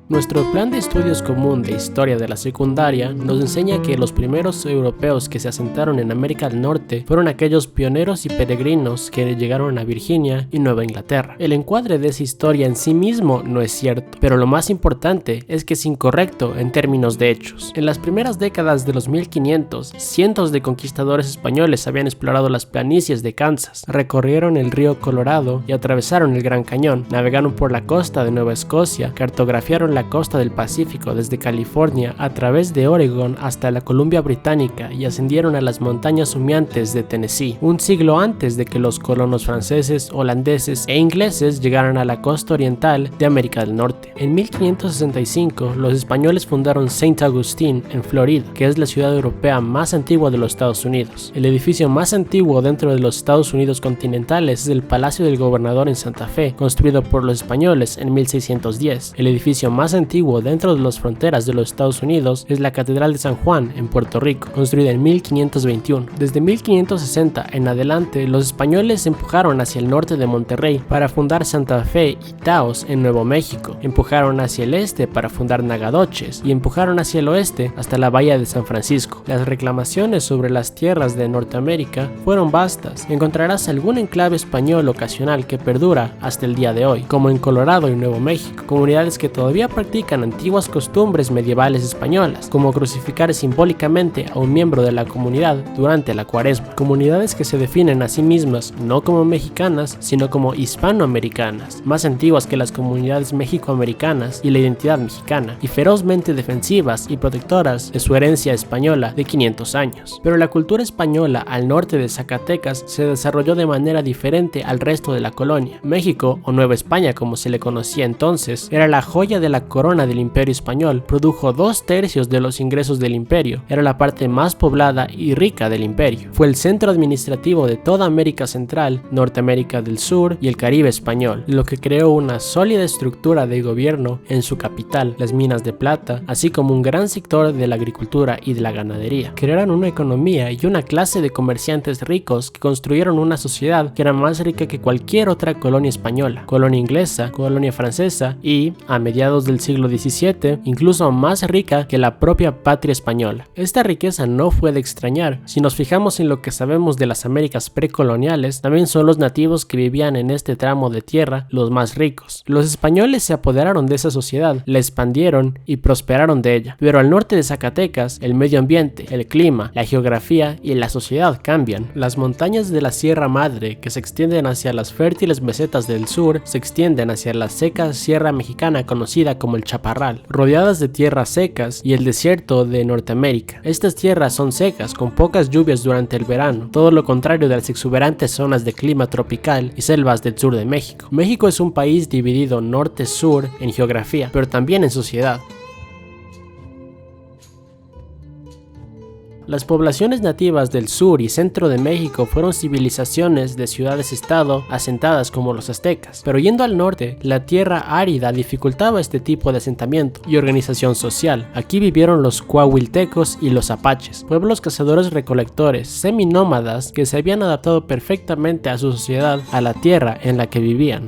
Nuestro plan de estudios común de historia de la secundaria nos enseña que los primeros europeos que se asentaron en América del Norte fueron aquellos pioneros y peregrinos que llegaron a Virginia y Nueva Inglaterra. El encuadre de esa historia en sí mismo no es cierto, pero lo más importante es que es incorrecto en términos de hechos. En las primeras décadas de los 1500, cientos de conquistadores españoles habían explorado las planicies de Kansas, recorrieron el río Colorado y atravesaron el Gran Cañón, navegaron por la costa de Nueva Escocia, cartografiaron la costa del Pacífico desde California a través de Oregón hasta la Columbia Británica y ascendieron a las montañas humeantes de Tennessee, un siglo antes de que los colonos franceses, holandeses e ingleses llegaran a la costa oriental de América del Norte. En 1565, los españoles fundaron Saint Augustine en Florida, que es la ciudad europea más antigua de los Estados Unidos. El edificio más antiguo dentro de los Estados Unidos continentales es el Palacio del Gobernador en Santa Fe, construido por los españoles en 1610. El edificio más antiguo dentro de las fronteras de los Estados Unidos es la Catedral de San Juan en Puerto Rico, construida en 1521. Desde 1560 en adelante, los españoles empujaron hacia el norte de Monterrey para fundar Santa Fe y Taos en Nuevo México, empujaron hacia el este para fundar Nagadoches y empujaron hacia el oeste hasta la bahía de San Francisco. Las reclamaciones sobre las tierras de Norteamérica fueron vastas. Encontrarás algún enclave español ocasional que perdura hasta el día de hoy, como en Colorado y Nuevo México, comunidades que todavía practican antiguas costumbres medievales españolas, como crucificar simbólicamente a un miembro de la comunidad durante la Cuaresma. Comunidades que se definen a sí mismas no como mexicanas, sino como hispanoamericanas, más antiguas que las comunidades mexicoamericanas y la identidad mexicana, y ferozmente defensivas y protectoras de su herencia española de 500 años. Pero la cultura española al norte de Zacatecas se desarrolló de manera diferente al resto de la colonia. México, o Nueva España como se le conocía entonces, era la joya de la corona del Imperio Español, produjo 2/3 de los ingresos del imperio, era la parte más poblada y rica del imperio. Fue el centro administrativo de toda América Central, Norteamérica del Sur y el Caribe español, lo que creó una sólida estructura de gobierno en su capital, las minas de plata, así como un gran sector de la agricultura y de la ganadería. Crearon una economía y una clase de comerciantes ricos que construyeron una sociedad que era más rica que cualquier otra colonia española, colonia inglesa, colonia francesa y, a mediados del siglo XVII, incluso más rica que la propia patria española. Esta riqueza no fue de extrañar. Si nos fijamos en lo que sabemos de las Américas precoloniales, también son los nativos que vivían en este tramo de tierra los más ricos. Los españoles se apoderaron de esa sociedad, la expandieron y prosperaron de ella. Pero al norte de Zacatecas, el medio ambiente, el clima, la geografía y la sociedad cambian. Las montañas de la Sierra Madre, que se extienden hacia las fértiles mesetas del sur, se extienden hacia la seca Sierra Mexicana conocida como el Chaparral, rodeadas de tierras secas, y el desierto de Norteamérica. Estas tierras son secas, con pocas lluvias durante el verano, todo lo contrario de las exuberantes zonas de clima tropical y selvas del sur de México. México es un país dividido norte-sur en geografía, pero también en sociedad. Las poblaciones nativas del sur y centro de México fueron civilizaciones de ciudades-estado asentadas como los aztecas, pero yendo al norte, la tierra árida dificultaba este tipo de asentamiento y organización social. Aquí vivieron los coahuiltecos y los apaches, pueblos cazadores-recolectores, seminómadas que se habían adaptado perfectamente a su sociedad, a la tierra en la que vivían.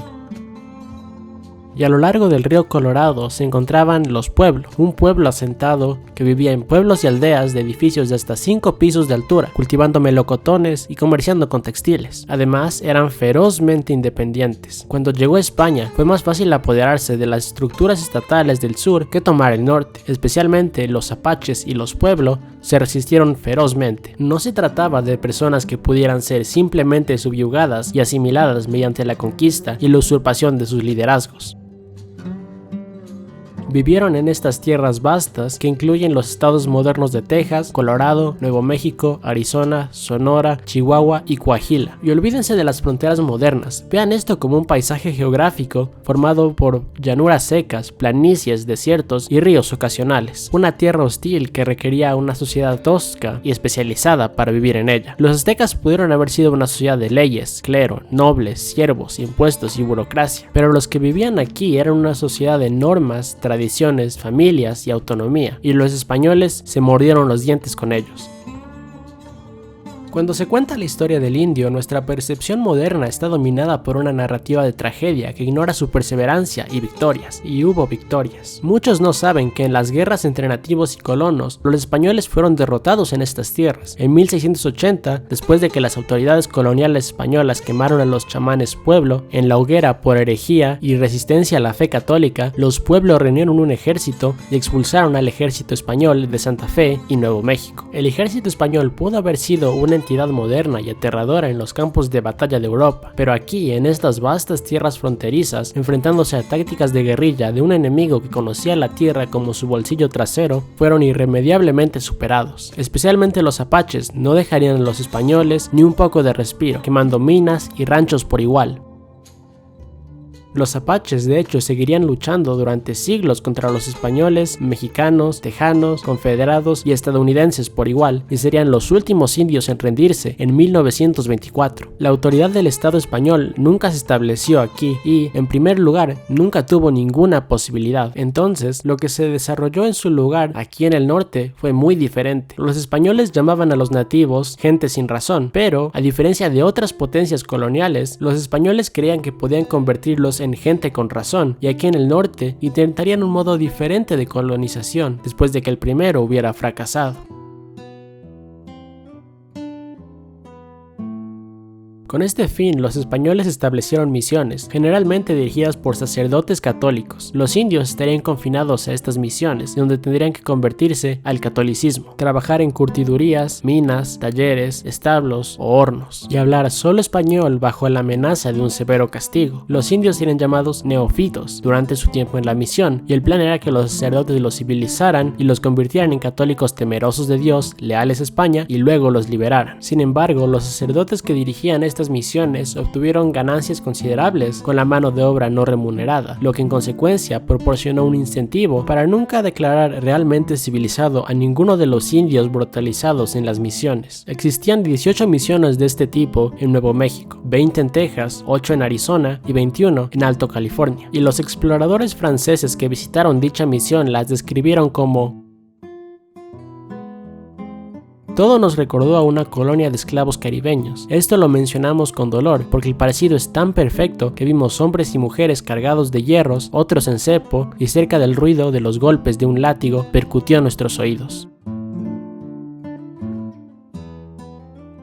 Y a lo largo del río Colorado se encontraban los pueblos, un pueblo asentado que vivía en pueblos y aldeas de edificios de hasta 5 pisos de altura, cultivando melocotones y comerciando con textiles. Además, eran ferozmente independientes. Cuando llegó a España, fue más fácil apoderarse de las estructuras estatales del sur que tomar el norte. Especialmente los apaches y los pueblos se resistieron ferozmente. No se trataba de personas que pudieran ser simplemente subyugadas y asimiladas mediante la conquista y la usurpación de sus liderazgos. Vivieron en estas tierras vastas que incluyen los estados modernos de Texas, Colorado, Nuevo México, Arizona, Sonora, Chihuahua y Coahuila. Y olvídense de las fronteras modernas, vean esto como un paisaje geográfico formado por llanuras secas, planicies, desiertos y ríos ocasionales. Una tierra hostil que requería una sociedad tosca y especializada para vivir en ella. Los aztecas pudieron haber sido una sociedad de leyes, clero, nobles, siervos, impuestos y burocracia, pero los que vivían aquí eran una sociedad de normas, tradiciones, familias y autonomía, y los españoles se mordieron los dientes con ellos. Cuando se cuenta la historia del indio, nuestra percepción moderna está dominada por una narrativa de tragedia que ignora su perseverancia y victorias, y hubo victorias. Muchos no saben que en las guerras entre nativos y colonos, los españoles fueron derrotados en estas tierras. En 1680, después de que las autoridades coloniales españolas quemaron a los chamanes Pueblo en la hoguera por herejía y resistencia a la fe católica, los Pueblo reunieron un ejército y expulsaron al ejército español de Santa Fe y Nuevo México. El ejército español pudo haber sido una entidad moderna y aterradora en los campos de batalla de Europa, pero aquí, en estas vastas tierras fronterizas, enfrentándose a tácticas de guerrilla de un enemigo que conocía la tierra como su bolsillo trasero, fueron irremediablemente superados. Especialmente los apaches no dejarían a los españoles ni un poco de respiro, quemando minas y ranchos por igual. Los apaches, de hecho, seguirían luchando durante siglos contra los españoles, mexicanos, tejanos, confederados y estadounidenses por igual, y serían los últimos indios en rendirse en 1924. La autoridad del Estado español nunca se estableció aquí y, en primer lugar, nunca tuvo ninguna posibilidad. Entonces, lo que se desarrolló en su lugar aquí en el norte fue muy diferente. Los españoles llamaban a los nativos gente sin razón, pero, a diferencia de otras potencias coloniales, los españoles creían que podían convertirlos en gente con razón, y aquí en el norte intentarían un modo diferente de colonización después de que el primero hubiera fracasado. Con este fin, los españoles establecieron misiones, generalmente dirigidas por sacerdotes católicos. Los indios estarían confinados a estas misiones, donde tendrían que convertirse al catolicismo, trabajar en curtidurías, minas, talleres, establos o hornos, y hablar solo español bajo la amenaza de un severo castigo. Los indios eran llamados neófitos durante su tiempo en la misión, y el plan era que los sacerdotes los civilizaran y los convirtieran en católicos temerosos de Dios, leales a España, y luego los liberaran. Sin embargo, los sacerdotes que dirigían estas misiones obtuvieron ganancias considerables con la mano de obra no remunerada, lo que en consecuencia proporcionó un incentivo para nunca declarar realmente civilizado a ninguno de los indios brutalizados en las misiones. Existían 18 misiones de este tipo en Nuevo México, 20 en Texas, 8 en Arizona y 21 en Alto California, y los exploradores franceses que visitaron dicha misión las describieron como: todo nos recordó a una colonia de esclavos caribeños. Esto lo mencionamos con dolor, porque el parecido es tan perfecto que vimos hombres y mujeres cargados de hierros, otros en cepo, y cerca del ruido de los golpes de un látigo percutió a nuestros oídos.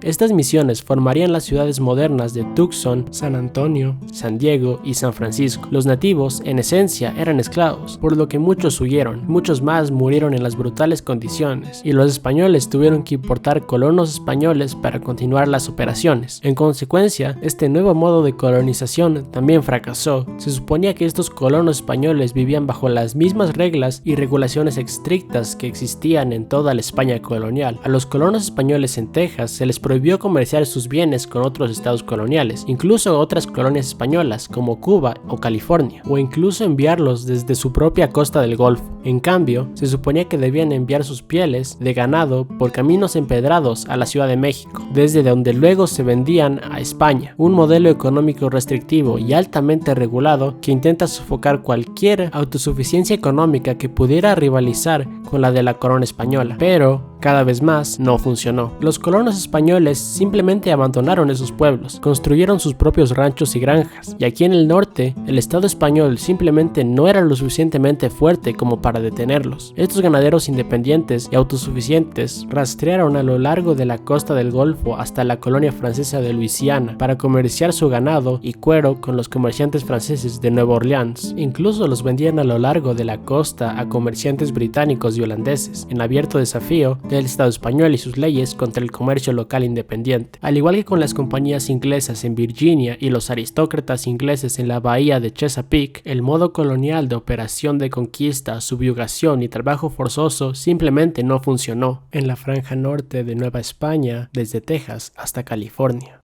Estas misiones formarían las ciudades modernas de Tucson, San Antonio, San Diego y San Francisco. Los nativos, en esencia, eran esclavos, por lo que muchos huyeron, muchos más murieron en las brutales condiciones, y los españoles tuvieron que importar colonos españoles para continuar las operaciones. En consecuencia, este nuevo modo de colonización también fracasó. Se suponía que estos colonos españoles vivían bajo las mismas reglas y regulaciones estrictas que existían en toda la España colonial. A los colonos españoles en Texas se les prohibió prohibió comerciar sus bienes con otros estados coloniales, incluso otras colonias españolas como Cuba o California, o incluso enviarlos desde su propia costa del Golfo. En cambio, se suponía que debían enviar sus pieles de ganado por caminos empedrados a la Ciudad de México, desde donde luego se vendían a España, un modelo económico restrictivo y altamente regulado que intenta sofocar cualquier autosuficiencia económica que pudiera rivalizar con la de la corona española, pero cada vez más no funcionó. Los colonos españoles simplemente abandonaron esos pueblos, construyeron sus propios ranchos y granjas, y aquí en el norte, el Estado español simplemente no era lo suficientemente fuerte como para detenerlos. Estos ganaderos independientes y autosuficientes rastrearon a lo largo de la costa del Golfo hasta la colonia francesa de Luisiana para comerciar su ganado y cuero con los comerciantes franceses de Nueva Orleans. Incluso los vendían a lo largo de la costa a comerciantes británicos y holandeses, en abierto desafío del Estado español y sus leyes contra el comercio local independiente. Al igual que con las compañías inglesas en Virginia y los aristócratas ingleses en la bahía de Chesapeake, el modo colonial de operación de conquista, subyugación y trabajo forzoso simplemente no funcionó en la franja norte de Nueva España, desde Texas hasta California.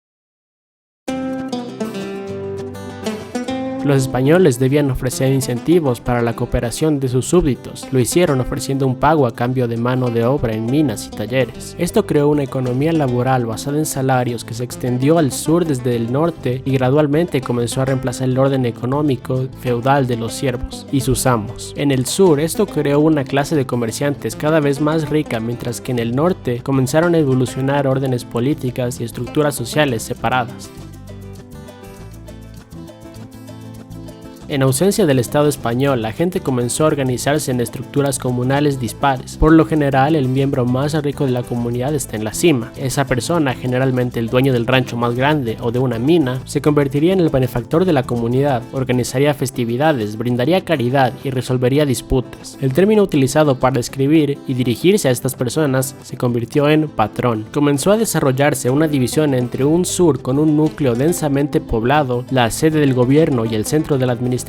Los españoles debían ofrecer incentivos para la cooperación de sus súbditos. Lo hicieron ofreciendo un pago a cambio de mano de obra en minas y talleres. Esto creó una economía laboral basada en salarios que se extendió al sur desde el norte y gradualmente comenzó a reemplazar el orden económico feudal de los siervos y sus amos. En el sur, esto creó una clase de comerciantes cada vez más rica, mientras que en el norte comenzaron a evolucionar órdenes políticas y estructuras sociales separadas. En ausencia del Estado español, la gente comenzó a organizarse en estructuras comunales dispares. Por lo general, el miembro más rico de la comunidad está en la cima. Esa persona, generalmente el dueño del rancho más grande o de una mina, se convertiría en el benefactor de la comunidad, organizaría festividades, brindaría caridad y resolvería disputas. El término utilizado para describir y dirigirse a estas personas se convirtió en patrón. Comenzó a desarrollarse una división entre un sur con un núcleo densamente poblado, la sede del gobierno y el centro de la administración,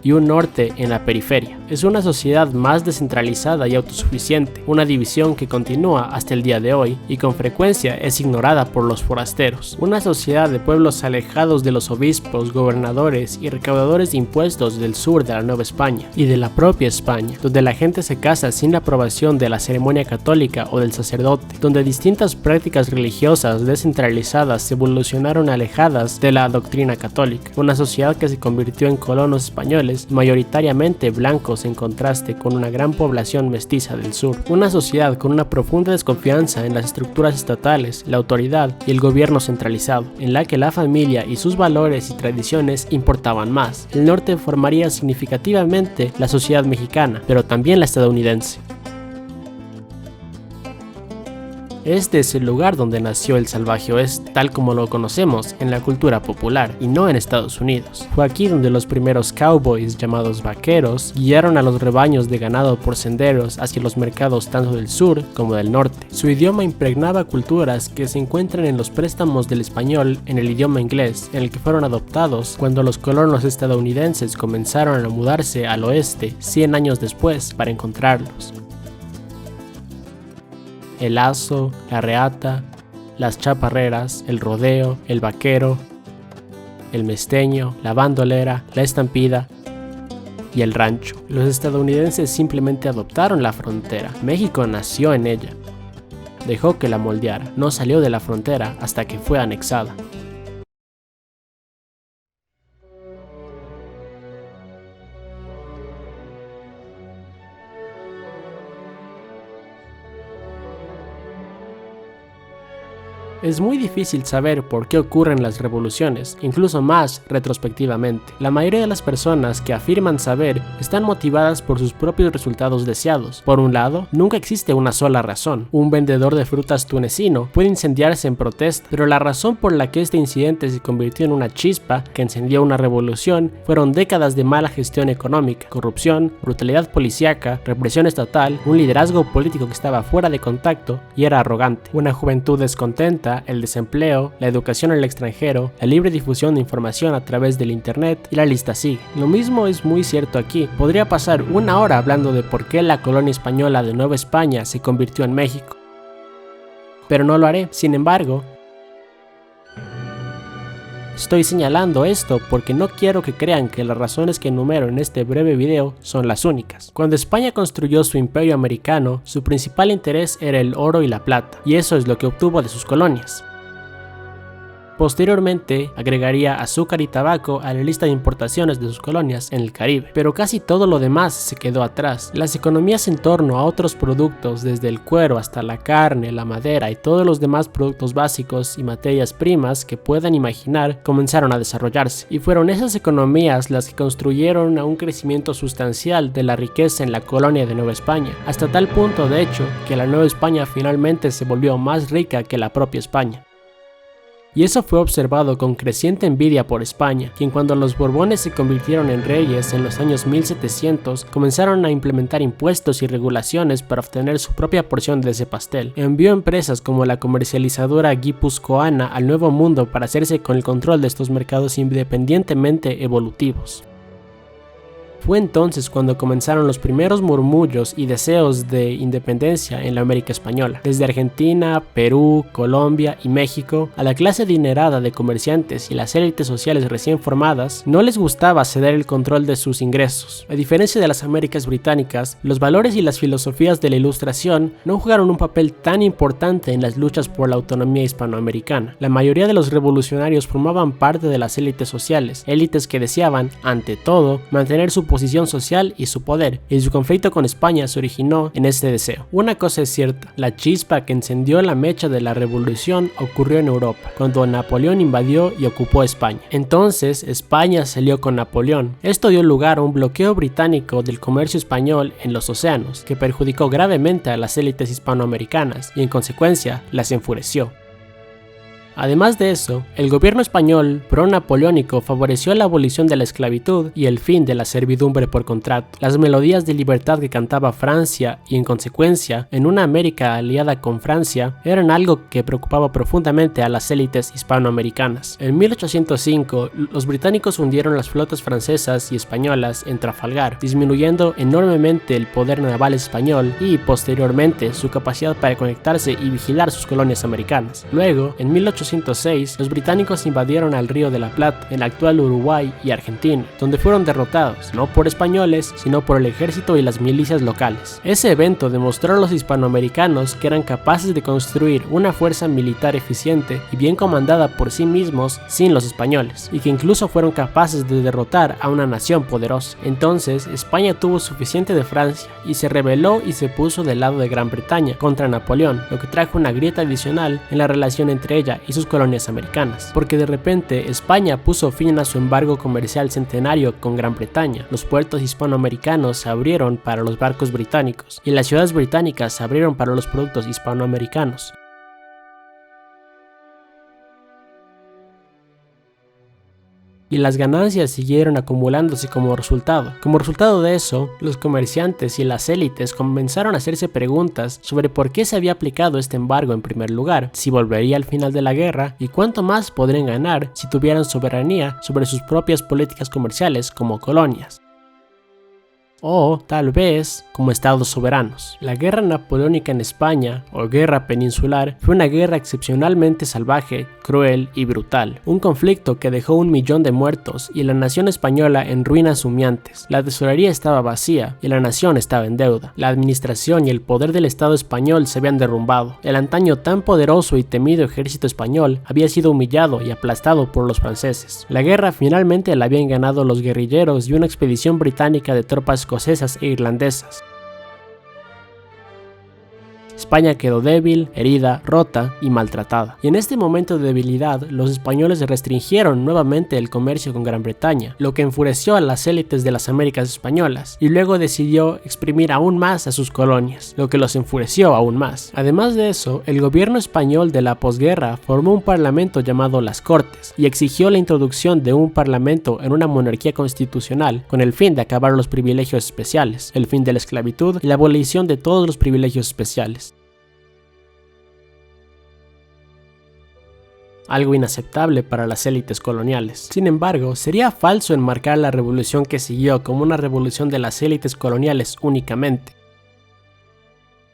y un norte en la periferia. Es una sociedad más descentralizada y autosuficiente, una división que continúa hasta el día de hoy y con frecuencia es ignorada por los forasteros. Una sociedad de pueblos alejados de los obispos, gobernadores y recaudadores de impuestos del sur de la Nueva España y de la propia España, donde la gente se casa sin la aprobación de la ceremonia católica o del sacerdote, donde distintas prácticas religiosas descentralizadas evolucionaron alejadas de la doctrina católica. Una sociedad que se convirtió en colonos españoles, mayoritariamente blancos en contraste con una gran población mestiza del sur. Una sociedad con una profunda desconfianza en las estructuras estatales, la autoridad y el gobierno centralizado, en la que la familia y sus valores y tradiciones importaban más. El norte formaría significativamente la sociedad mexicana, pero también la estadounidense. Este es el lugar donde nació el salvaje oeste, tal como lo conocemos en la cultura popular, y no en Estados Unidos. Fue aquí donde los primeros cowboys, llamados vaqueros, guiaron a los rebaños de ganado por senderos hacia los mercados tanto del sur como del norte. Su idioma impregnaba culturas que se encuentran en los préstamos del español en el idioma inglés, en el que fueron adoptados cuando los colonos estadounidenses comenzaron a mudarse al oeste 100 años después para encontrarlos. El lazo, la reata, las chaparreras, el rodeo, el vaquero, el mesteño, la bandolera, la estampida y el rancho. Los estadounidenses simplemente adoptaron la frontera. México nació en ella. Dejó que la moldeara. No salió de la frontera hasta que fue anexada. Es muy difícil saber por qué ocurren las revoluciones, incluso más retrospectivamente. La mayoría de las personas que afirman saber están motivadas por sus propios resultados deseados. Por un lado, nunca existe una sola razón. Un vendedor de frutas tunecino puede incendiarse en protesta, pero la razón por la que este incidente se convirtió en una chispa que encendió una revolución fueron décadas de mala gestión económica, corrupción, brutalidad policíaca, represión estatal, un liderazgo político que estaba fuera de contacto y era arrogante, una juventud descontenta, el desempleo, la educación en el extranjero, la libre difusión de información a través del internet y la lista sigue. Lo mismo es muy cierto aquí. Podría pasar una hora hablando de por qué la colonia española de Nueva España se convirtió en México, pero no lo haré. Sin embargo, Estoy señalando esto porque no quiero que crean que las razones que enumero en este breve video son las únicas. Cuando España construyó su imperio americano, su principal interés era el oro y la plata, y eso es lo que obtuvo de sus colonias. Posteriormente, agregaría azúcar y tabaco a la lista de importaciones de sus colonias en el Caribe, pero casi todo lo demás se quedó atrás. Las economías en torno a otros productos, desde el cuero hasta la carne, la madera y todos los demás productos básicos y materias primas que puedan imaginar, comenzaron a desarrollarse, y fueron esas economías las que construyeron a un crecimiento sustancial de la riqueza en la colonia de Nueva España, hasta tal punto de hecho que la Nueva España finalmente se volvió más rica que la propia España. Y eso fue observado con creciente envidia por España, quien cuando los Borbones se convirtieron en reyes en los años 1700 comenzaron a implementar impuestos y regulaciones para obtener su propia porción de ese pastel. Envió empresas como la comercializadora Guipuzcoana al Nuevo Mundo para hacerse con el control de estos mercados independientemente evolutivos. Fue entonces cuando comenzaron los primeros murmullos y deseos de independencia en la América española. Desde Argentina, Perú, Colombia y México, a la clase adinerada de comerciantes y las élites sociales recién formadas no les gustaba ceder el control de sus ingresos. A diferencia de las Américas británicas, los valores y las filosofías de la Ilustración no jugaron un papel tan importante en las luchas por la autonomía hispanoamericana. La mayoría de los revolucionarios formaban parte de las élites sociales, élites que deseaban, ante todo, mantener su posición social y su poder, y su conflicto con España se originó en este deseo. Una cosa es cierta, la chispa que encendió la mecha de la revolución ocurrió en Europa, cuando Napoleón invadió y ocupó España. Entonces, España se alió con Napoleón. Esto dio lugar a un bloqueo británico del comercio español en los océanos, que perjudicó gravemente a las élites hispanoamericanas y en consecuencia las enfureció. Además de eso, el gobierno español pro-napoleónico favoreció la abolición de la esclavitud y el fin de la servidumbre por contrato. Las melodías de libertad que cantaba Francia y en consecuencia, en una América aliada con Francia, eran algo que preocupaba profundamente a las élites hispanoamericanas. En 1805, los británicos hundieron las flotas francesas y españolas en Trafalgar, disminuyendo enormemente el poder naval español y, posteriormente, su capacidad para conectarse y vigilar sus colonias americanas. Luego, en 1806, los británicos invadieron al Río de la Plata, en el actual Uruguay y Argentina, donde fueron derrotados, no por españoles, sino por el ejército y las milicias locales. Ese evento demostró a los hispanoamericanos que eran capaces de construir una fuerza militar eficiente y bien comandada por sí mismos sin los españoles, y que incluso fueron capaces de derrotar a una nación poderosa. Entonces, España tuvo suficiente de Francia y se rebeló y se puso del lado de Gran Bretaña contra Napoleón, lo que trajo una grieta adicional en la relación entre ella y sus colonias americanas, porque de repente España puso fin a su embargo comercial centenario con Gran Bretaña. Los puertos hispanoamericanos se abrieron para los barcos británicos y las ciudades británicas se abrieron para los productos hispanoamericanos. Y las ganancias siguieron acumulándose como resultado. Como resultado de eso, los comerciantes y las élites comenzaron a hacerse preguntas sobre por qué se había aplicado este embargo en primer lugar, si volvería al final de la guerra y cuánto más podrían ganar si tuvieran soberanía sobre sus propias políticas comerciales como colonias. O tal vez como estados soberanos. La guerra napoleónica en España, o guerra peninsular, fue una guerra excepcionalmente salvaje, cruel y brutal. Un conflicto que dejó 1 millón de muertos y la nación española en ruinas humeantes. La tesorería estaba vacía y la nación estaba en deuda. La administración y el poder del Estado español se habían derrumbado. El antaño tan poderoso y temido ejército español había sido humillado y aplastado por los franceses. La guerra finalmente la habían ganado los guerrilleros y una expedición británica de tropas escocesas e irlandesas. España quedó débil, herida, rota y maltratada. Y en este momento de debilidad, los españoles restringieron nuevamente el comercio con Gran Bretaña, lo que enfureció a las élites de las Américas españolas, y luego decidió exprimir aún más a sus colonias, lo que los enfureció aún más. Además de eso, el gobierno español de la posguerra formó un parlamento llamado las Cortes, y exigió la introducción de un parlamento en una monarquía constitucional, con el fin de acabar los privilegios especiales, el fin de la esclavitud y la abolición de todos los privilegios especiales. Algo inaceptable para las élites coloniales. Sin embargo, sería falso enmarcar la revolución que siguió como una revolución de las élites coloniales únicamente.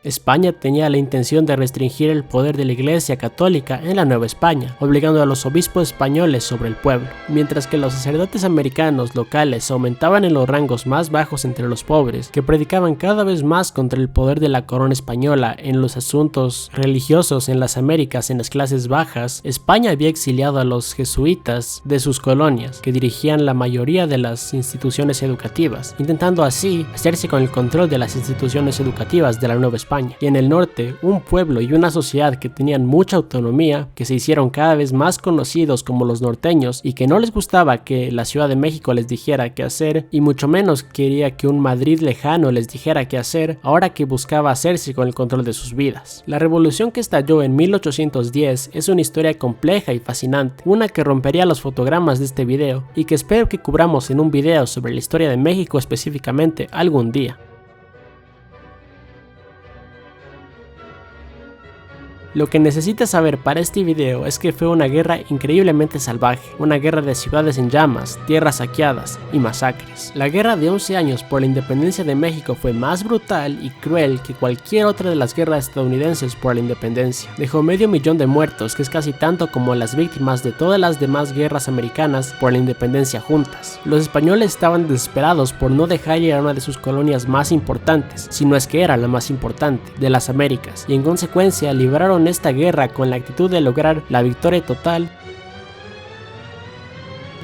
España tenía la intención de restringir el poder de la Iglesia católica en la Nueva España, obligando a los obispos españoles sobre el pueblo, mientras que los sacerdotes americanos locales aumentaban en los rangos más bajos entre los pobres, que predicaban cada vez más contra el poder de la corona española en los asuntos religiosos en las Américas en las clases bajas. España había exiliado a los jesuitas de sus colonias, que dirigían la mayoría de las instituciones educativas, intentando así hacerse con el control de las instituciones educativas de la Nueva España. Y en el norte, un pueblo y una sociedad que tenían mucha autonomía, que se hicieron cada vez más conocidos como los norteños y que no les gustaba que la Ciudad de México les dijera qué hacer, y mucho menos quería que un Madrid lejano les dijera qué hacer, ahora que buscaba hacerse con el control de sus vidas. La revolución que estalló en 1810 es una historia compleja y fascinante, una que rompería los fotogramas de este video y que espero que cubramos en un video sobre la historia de México específicamente algún día. Lo que necesitas saber para este video es que fue una guerra increíblemente salvaje, una guerra de ciudades en llamas, tierras saqueadas y masacres. La guerra de 11 años por la independencia de México fue más brutal y cruel que cualquier otra de las guerras estadounidenses por la independencia. Dejó 500,000 de muertos, que es casi tanto como las víctimas de todas las demás guerras americanas por la independencia juntas. Los españoles estaban desesperados por no dejar ir a una de sus colonias más importantes, si no es que era la más importante, de las Américas, y en consecuencia libraron esta guerra con la actitud de lograr la victoria total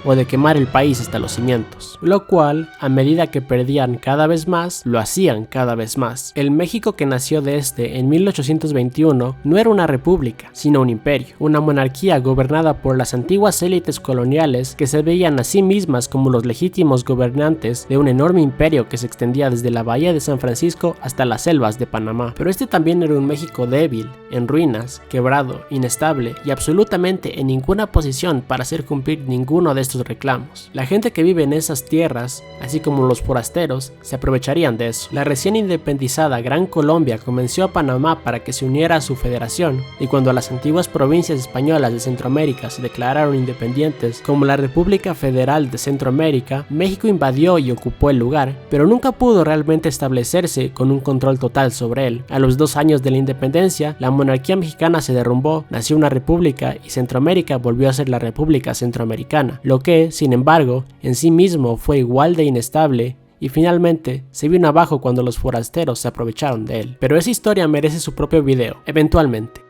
o de quemar el país hasta los cimientos, lo cual, a medida que perdían cada vez más, lo hacían cada vez más. El México que nació de en 1821 no era una república, sino un imperio, una monarquía gobernada por las antiguas élites coloniales que se veían a sí mismas como los legítimos gobernantes de un enorme imperio que se extendía desde la bahía de San Francisco hasta las selvas de Panamá. Pero este también era un México débil, en ruinas, quebrado, inestable y absolutamente en ninguna posición para hacer cumplir ninguno de estos reclamos. La gente que vive en esas tierras, así como los forasteros, se aprovecharían de eso. La recién independizada Gran Colombia convenció a Panamá para que se uniera a su federación, y cuando las antiguas provincias españolas de Centroamérica se declararon independientes como la República Federal de Centroamérica, México invadió y ocupó el lugar, pero nunca pudo realmente establecerse con un control total sobre él. A los 2 años de la independencia, la monarquía mexicana se derrumbó, nació una república y Centroamérica volvió a ser la República Centroamericana, lo que, sin embargo, en sí mismo fue igual de inestable y finalmente se vino abajo cuando los forasteros se aprovecharon de él. Pero esa historia merece su propio video, eventualmente.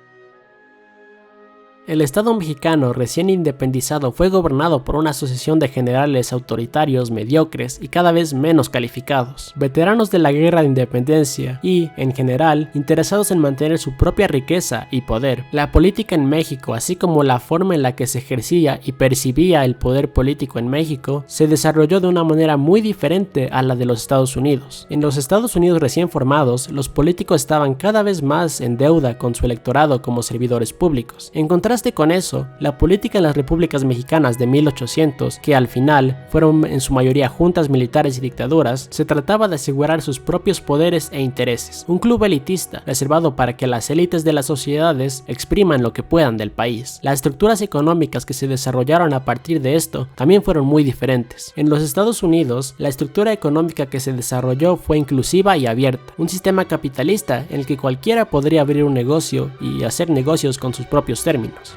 El Estado mexicano recién independizado fue gobernado por una asociación de generales autoritarios, mediocres y cada vez menos calificados, veteranos de la guerra de independencia y, en general, interesados en mantener su propia riqueza y poder. La política en México, así como la forma en la que se ejercía y percibía el poder político en México, se desarrolló de una manera muy diferente a la de los Estados Unidos. En los Estados Unidos recién formados, los políticos estaban cada vez más en deuda con su electorado como servidores públicos. En contraste con eso, la política en las repúblicas mexicanas de 1800, que al final fueron en su mayoría juntas militares y dictaduras, se trataba de asegurar sus propios poderes e intereses, un club elitista reservado para que las élites de las sociedades expriman lo que puedan del país. Las estructuras económicas que se desarrollaron a partir de esto también fueron muy diferentes. En los Estados Unidos, la estructura económica que se desarrolló fue inclusiva y abierta, un sistema capitalista en el que cualquiera podría abrir un negocio y hacer negocios con sus propios términos.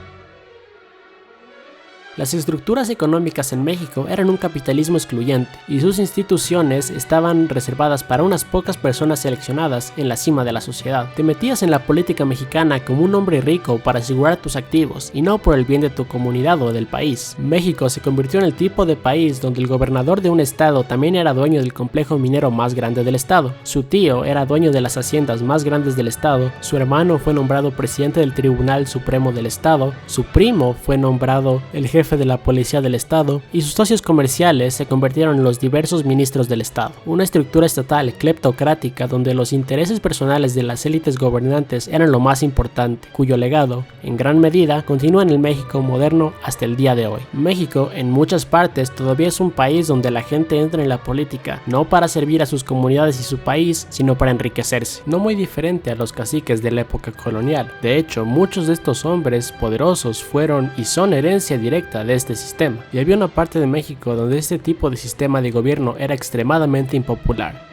Las estructuras económicas en México eran un capitalismo excluyente y sus instituciones estaban reservadas para unas pocas personas seleccionadas en la cima de la sociedad. Te metías en la política mexicana como un hombre rico para asegurar tus activos y no por el bien de tu comunidad o del país. México se convirtió en el tipo de país donde el gobernador de un estado también era dueño del complejo minero más grande del estado. Su tío era dueño de las haciendas más grandes del estado, su hermano fue nombrado presidente del Tribunal Supremo del estado, su primo fue nombrado el jefe de la policía del estado y sus socios comerciales se convirtieron en los diversos ministros del estado. Una estructura estatal cleptocrática donde los intereses personales de las élites gobernantes eran lo más importante, cuyo legado, en gran medida, continúa en el México moderno hasta el día de hoy. México, en muchas partes, todavía es un país donde la gente entra en la política, no para servir a sus comunidades y su país, sino para enriquecerse. No muy diferente a los caciques de la época colonial. De hecho, muchos de estos hombres poderosos fueron y son herencia directa de este sistema, y había una parte de México donde este tipo de sistema de gobierno era extremadamente impopular.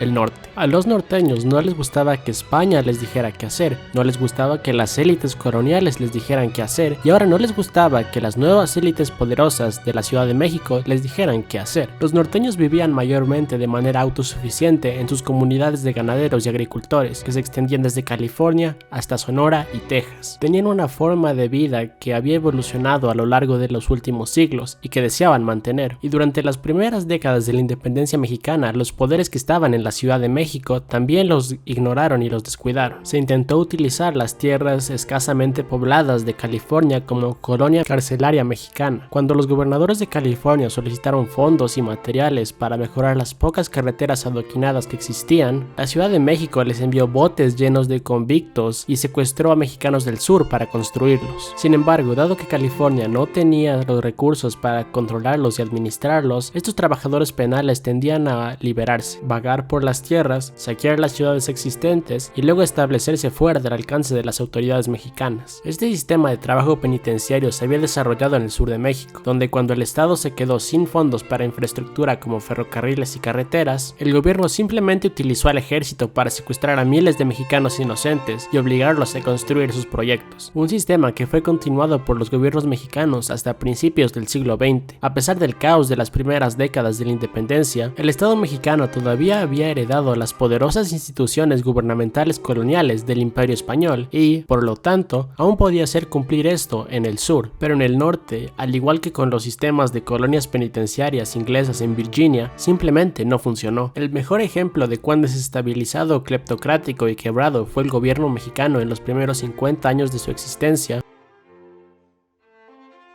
el norte. A los norteños no les gustaba que España les dijera qué hacer, no les gustaba que las élites coloniales les dijeran qué hacer, y ahora no les gustaba que las nuevas élites poderosas de la Ciudad de México les dijeran qué hacer. Los norteños vivían mayormente de manera autosuficiente en sus comunidades de ganaderos y agricultores, que se extendían desde California hasta Sonora y Texas. Tenían una forma de vida que había evolucionado a lo largo de los últimos siglos y que deseaban mantener. Y durante las primeras décadas de la independencia mexicana, los poderes que estaban en la Ciudad de México también los ignoraron y los descuidaron. Se intentó utilizar las tierras escasamente pobladas de California como colonia carcelaria mexicana. Cuando los gobernadores de California solicitaron fondos y materiales para mejorar las pocas carreteras adoquinadas que existían, la Ciudad de México les envió botes llenos de convictos y secuestró a mexicanos del sur para construirlos. Sin embargo, dado que California no tenía los recursos para controlarlos y administrarlos, estos trabajadores penales tendían a liberarse, vagar por las tierras, saquear las ciudades existentes y luego establecerse fuera del alcance de las autoridades mexicanas. Este sistema de trabajo penitenciario se había desarrollado en el sur de México, donde cuando el Estado se quedó sin fondos para infraestructura como ferrocarriles y carreteras, el gobierno simplemente utilizó al ejército para secuestrar a miles de mexicanos inocentes y obligarlos a construir sus proyectos. Un sistema que fue continuado por los gobiernos mexicanos hasta principios del siglo XX. A pesar del caos de las primeras décadas de la independencia, el Estado mexicano todavía había heredado las poderosas instituciones gubernamentales coloniales del Imperio Español y, por lo tanto, aún podía hacer cumplir esto en el sur, pero en el norte, al igual que con los sistemas de colonias penitenciarias inglesas en Virginia, simplemente no funcionó. El mejor ejemplo de cuán desestabilizado, cleptocrático y quebrado fue el gobierno mexicano en los primeros 50 años de su existencia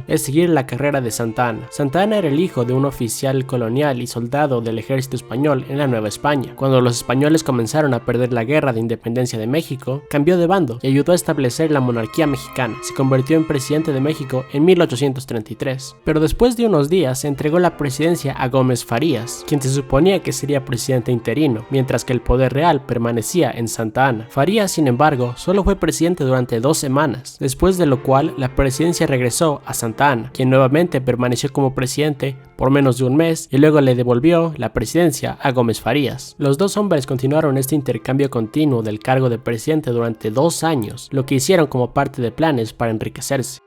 es seguir la carrera de Santa Anna. Santa Anna era el hijo de un oficial colonial y soldado del ejército español en la Nueva España. Cuando los españoles comenzaron a perder la guerra de independencia de México, cambió de bando y ayudó a establecer la monarquía mexicana. Se convirtió en presidente de México en 1833. Pero después de unos días se entregó la presidencia a Gómez Farías, quien se suponía que sería presidente interino, mientras que el poder real permanecía en Santa Anna. Farías, sin embargo, solo fue presidente durante 2 semanas, después de lo cual la presidencia regresó a Santa Anna, quien nuevamente permaneció como presidente por menos de un mes y luego le devolvió la presidencia a Gómez Farías. Los dos hombres continuaron este intercambio continuo del cargo de presidente durante 2 años, lo que hicieron como parte de planes para enriquecerse.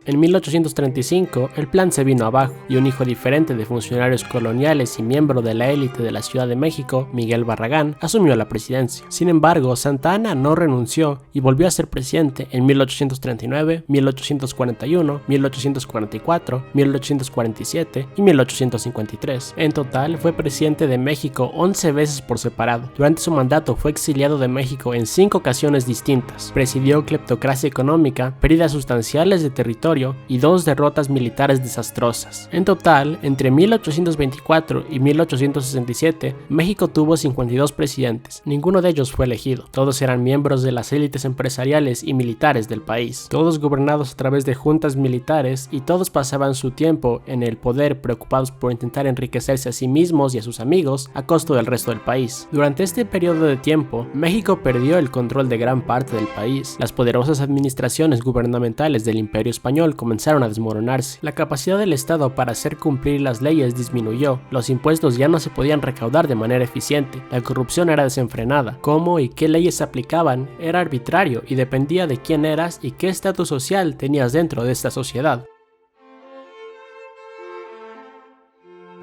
En 1835, el plan se vino abajo y un hijo diferente de funcionarios coloniales y miembro de la élite de la Ciudad de México, Miguel Barragán, asumió la presidencia. Sin embargo, Santa Anna no renunció y volvió a ser presidente en 1839, 1841, 1844, 1847 y 1853. En total, fue presidente de México 11 veces por separado. Durante su mandato fue exiliado de México en 5 ocasiones distintas. Presidió cleptocracia económica, pérdidas sustanciales de territorio y 2 derrotas militares desastrosas. En total, entre 1824 y 1867, México tuvo 52 presidentes. Ninguno de ellos fue elegido. Todos eran miembros de las élites empresariales y militares del país. Todos gobernados a través de juntas militares y todos pasaban su tiempo en el poder preocupados por intentar enriquecerse a sí mismos y a sus amigos a costo del resto del país. Durante este periodo de tiempo, México perdió el control de gran parte del país. Las poderosas administraciones gubernamentales del Imperio Español comenzaron a desmoronarse. La capacidad del Estado para hacer cumplir las leyes disminuyó, los impuestos ya no se podían recaudar de manera eficiente, la corrupción era desenfrenada, cómo y qué leyes se aplicaban era arbitrario y dependía de quién eras y qué estatus social tenías dentro de esta sociedad.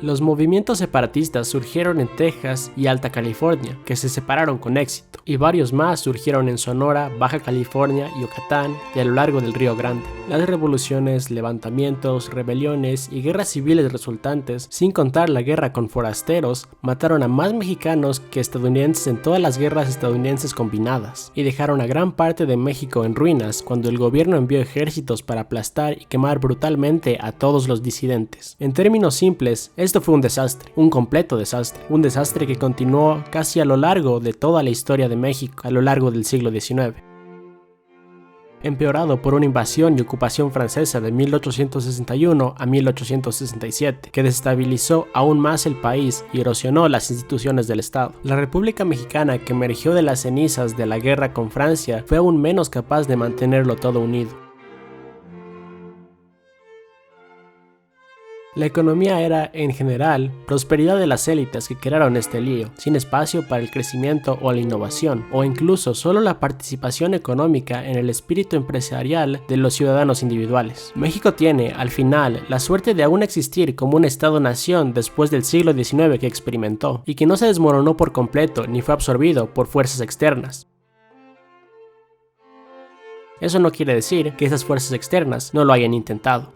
Los movimientos separatistas surgieron en Texas y Alta California, que se separaron con éxito, y varios más surgieron en Sonora, Baja California, Yucatán y a lo largo del Río Grande. Las revoluciones, levantamientos, rebeliones y guerras civiles resultantes, sin contar la guerra con forasteros, mataron a más mexicanos que estadounidenses en todas las guerras estadounidenses combinadas, y dejaron a gran parte de México en ruinas cuando el gobierno envió ejércitos para aplastar y quemar brutalmente a todos los disidentes. En términos simples, esto fue un desastre, un completo desastre, un desastre que continuó casi a lo largo de toda la historia de México, a lo largo del siglo XIX. Empeorado por una invasión y ocupación francesa de 1861 a 1867, que desestabilizó aún más el país y erosionó las instituciones del Estado. La República Mexicana, que emergió de las cenizas de la guerra con Francia, fue aún menos capaz de mantenerlo todo unido. La economía era, en general, prosperidad de las élites que crearon este lío, sin espacio para el crecimiento o la innovación, o incluso solo la participación económica en el espíritu empresarial de los ciudadanos individuales. México tiene, al final, la suerte de aún existir como un estado-nación después del siglo XIX que experimentó, y que no se desmoronó por completo ni fue absorbido por fuerzas externas. Eso no quiere decir que esas fuerzas externas no lo hayan intentado.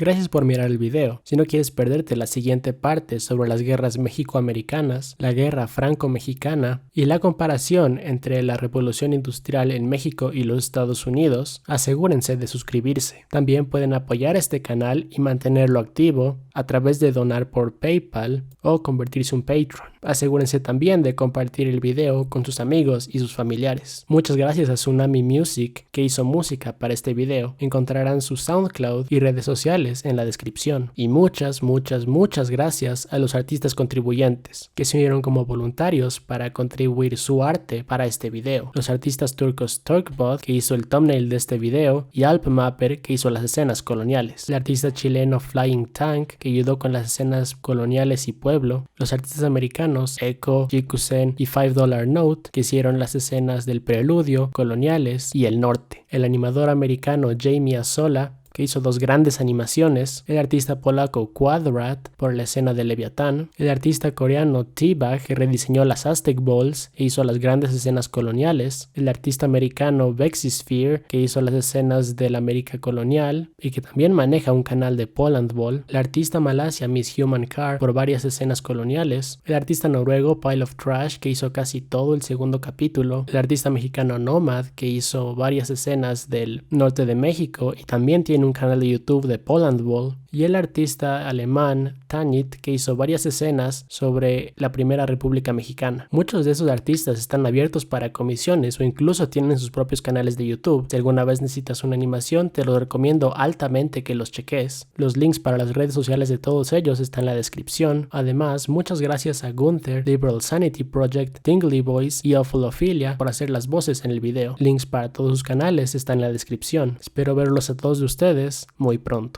Gracias por mirar el video. Si no quieres perderte la siguiente parte sobre las guerras mexicoamericanas, la guerra franco-mexicana y la comparación entre la revolución industrial en México y los Estados Unidos, asegúrense de suscribirse. También pueden apoyar este canal y mantenerlo activo a través de donar por PayPal o convertirse en un Patreon. Asegúrense también de compartir el video con sus amigos y sus familiares. Muchas gracias a Tsunami Music que hizo música para este video. Encontrarán su SoundCloud y redes sociales en la descripción. Y muchas gracias a los artistas contribuyentes que se unieron como voluntarios para contribuir su arte para este video. Los artistas turcos Turkbot, que hizo el thumbnail de este video, y Alpmapper, que hizo las escenas coloniales. El artista chileno Flying Tank, que ayudó con las escenas coloniales y pueblo. Los artistas americanos Echo, Jikusen y $5 Note, que hicieron las escenas del preludio, coloniales y el norte. El animador americano Jamie Azola, que hizo dos grandes animaciones, el artista polaco Quadrat por la escena de Leviatán, el artista coreano T-Bag que rediseñó las Aztec Balls e hizo las grandes escenas coloniales, el artista americano Vexisphere que hizo las escenas de la América colonial y que también maneja un canal de Poland Ball, el artista malasia Miss Human Car por varias escenas coloniales, el artista noruego Pile of Trash que hizo casi todo el segundo capítulo, el artista mexicano Nomad que hizo varias escenas del norte de México y también tiene un canal de YouTube de Poland Ball, y el artista alemán Tanit que hizo varias escenas sobre la Primera República Mexicana. Muchos de esos artistas están abiertos para comisiones o incluso tienen sus propios canales de YouTube. Si alguna vez necesitas una animación, te lo recomiendo altamente que los cheques. Los links para las redes sociales de todos ellos están en la descripción. Además, muchas gracias a Gunther, Liberal Sanity Project, Tingly Boys y Awfulophilia por hacer las voces en el video. Links para todos sus canales están en la descripción. Espero verlos a todos de ustedes muy pronto.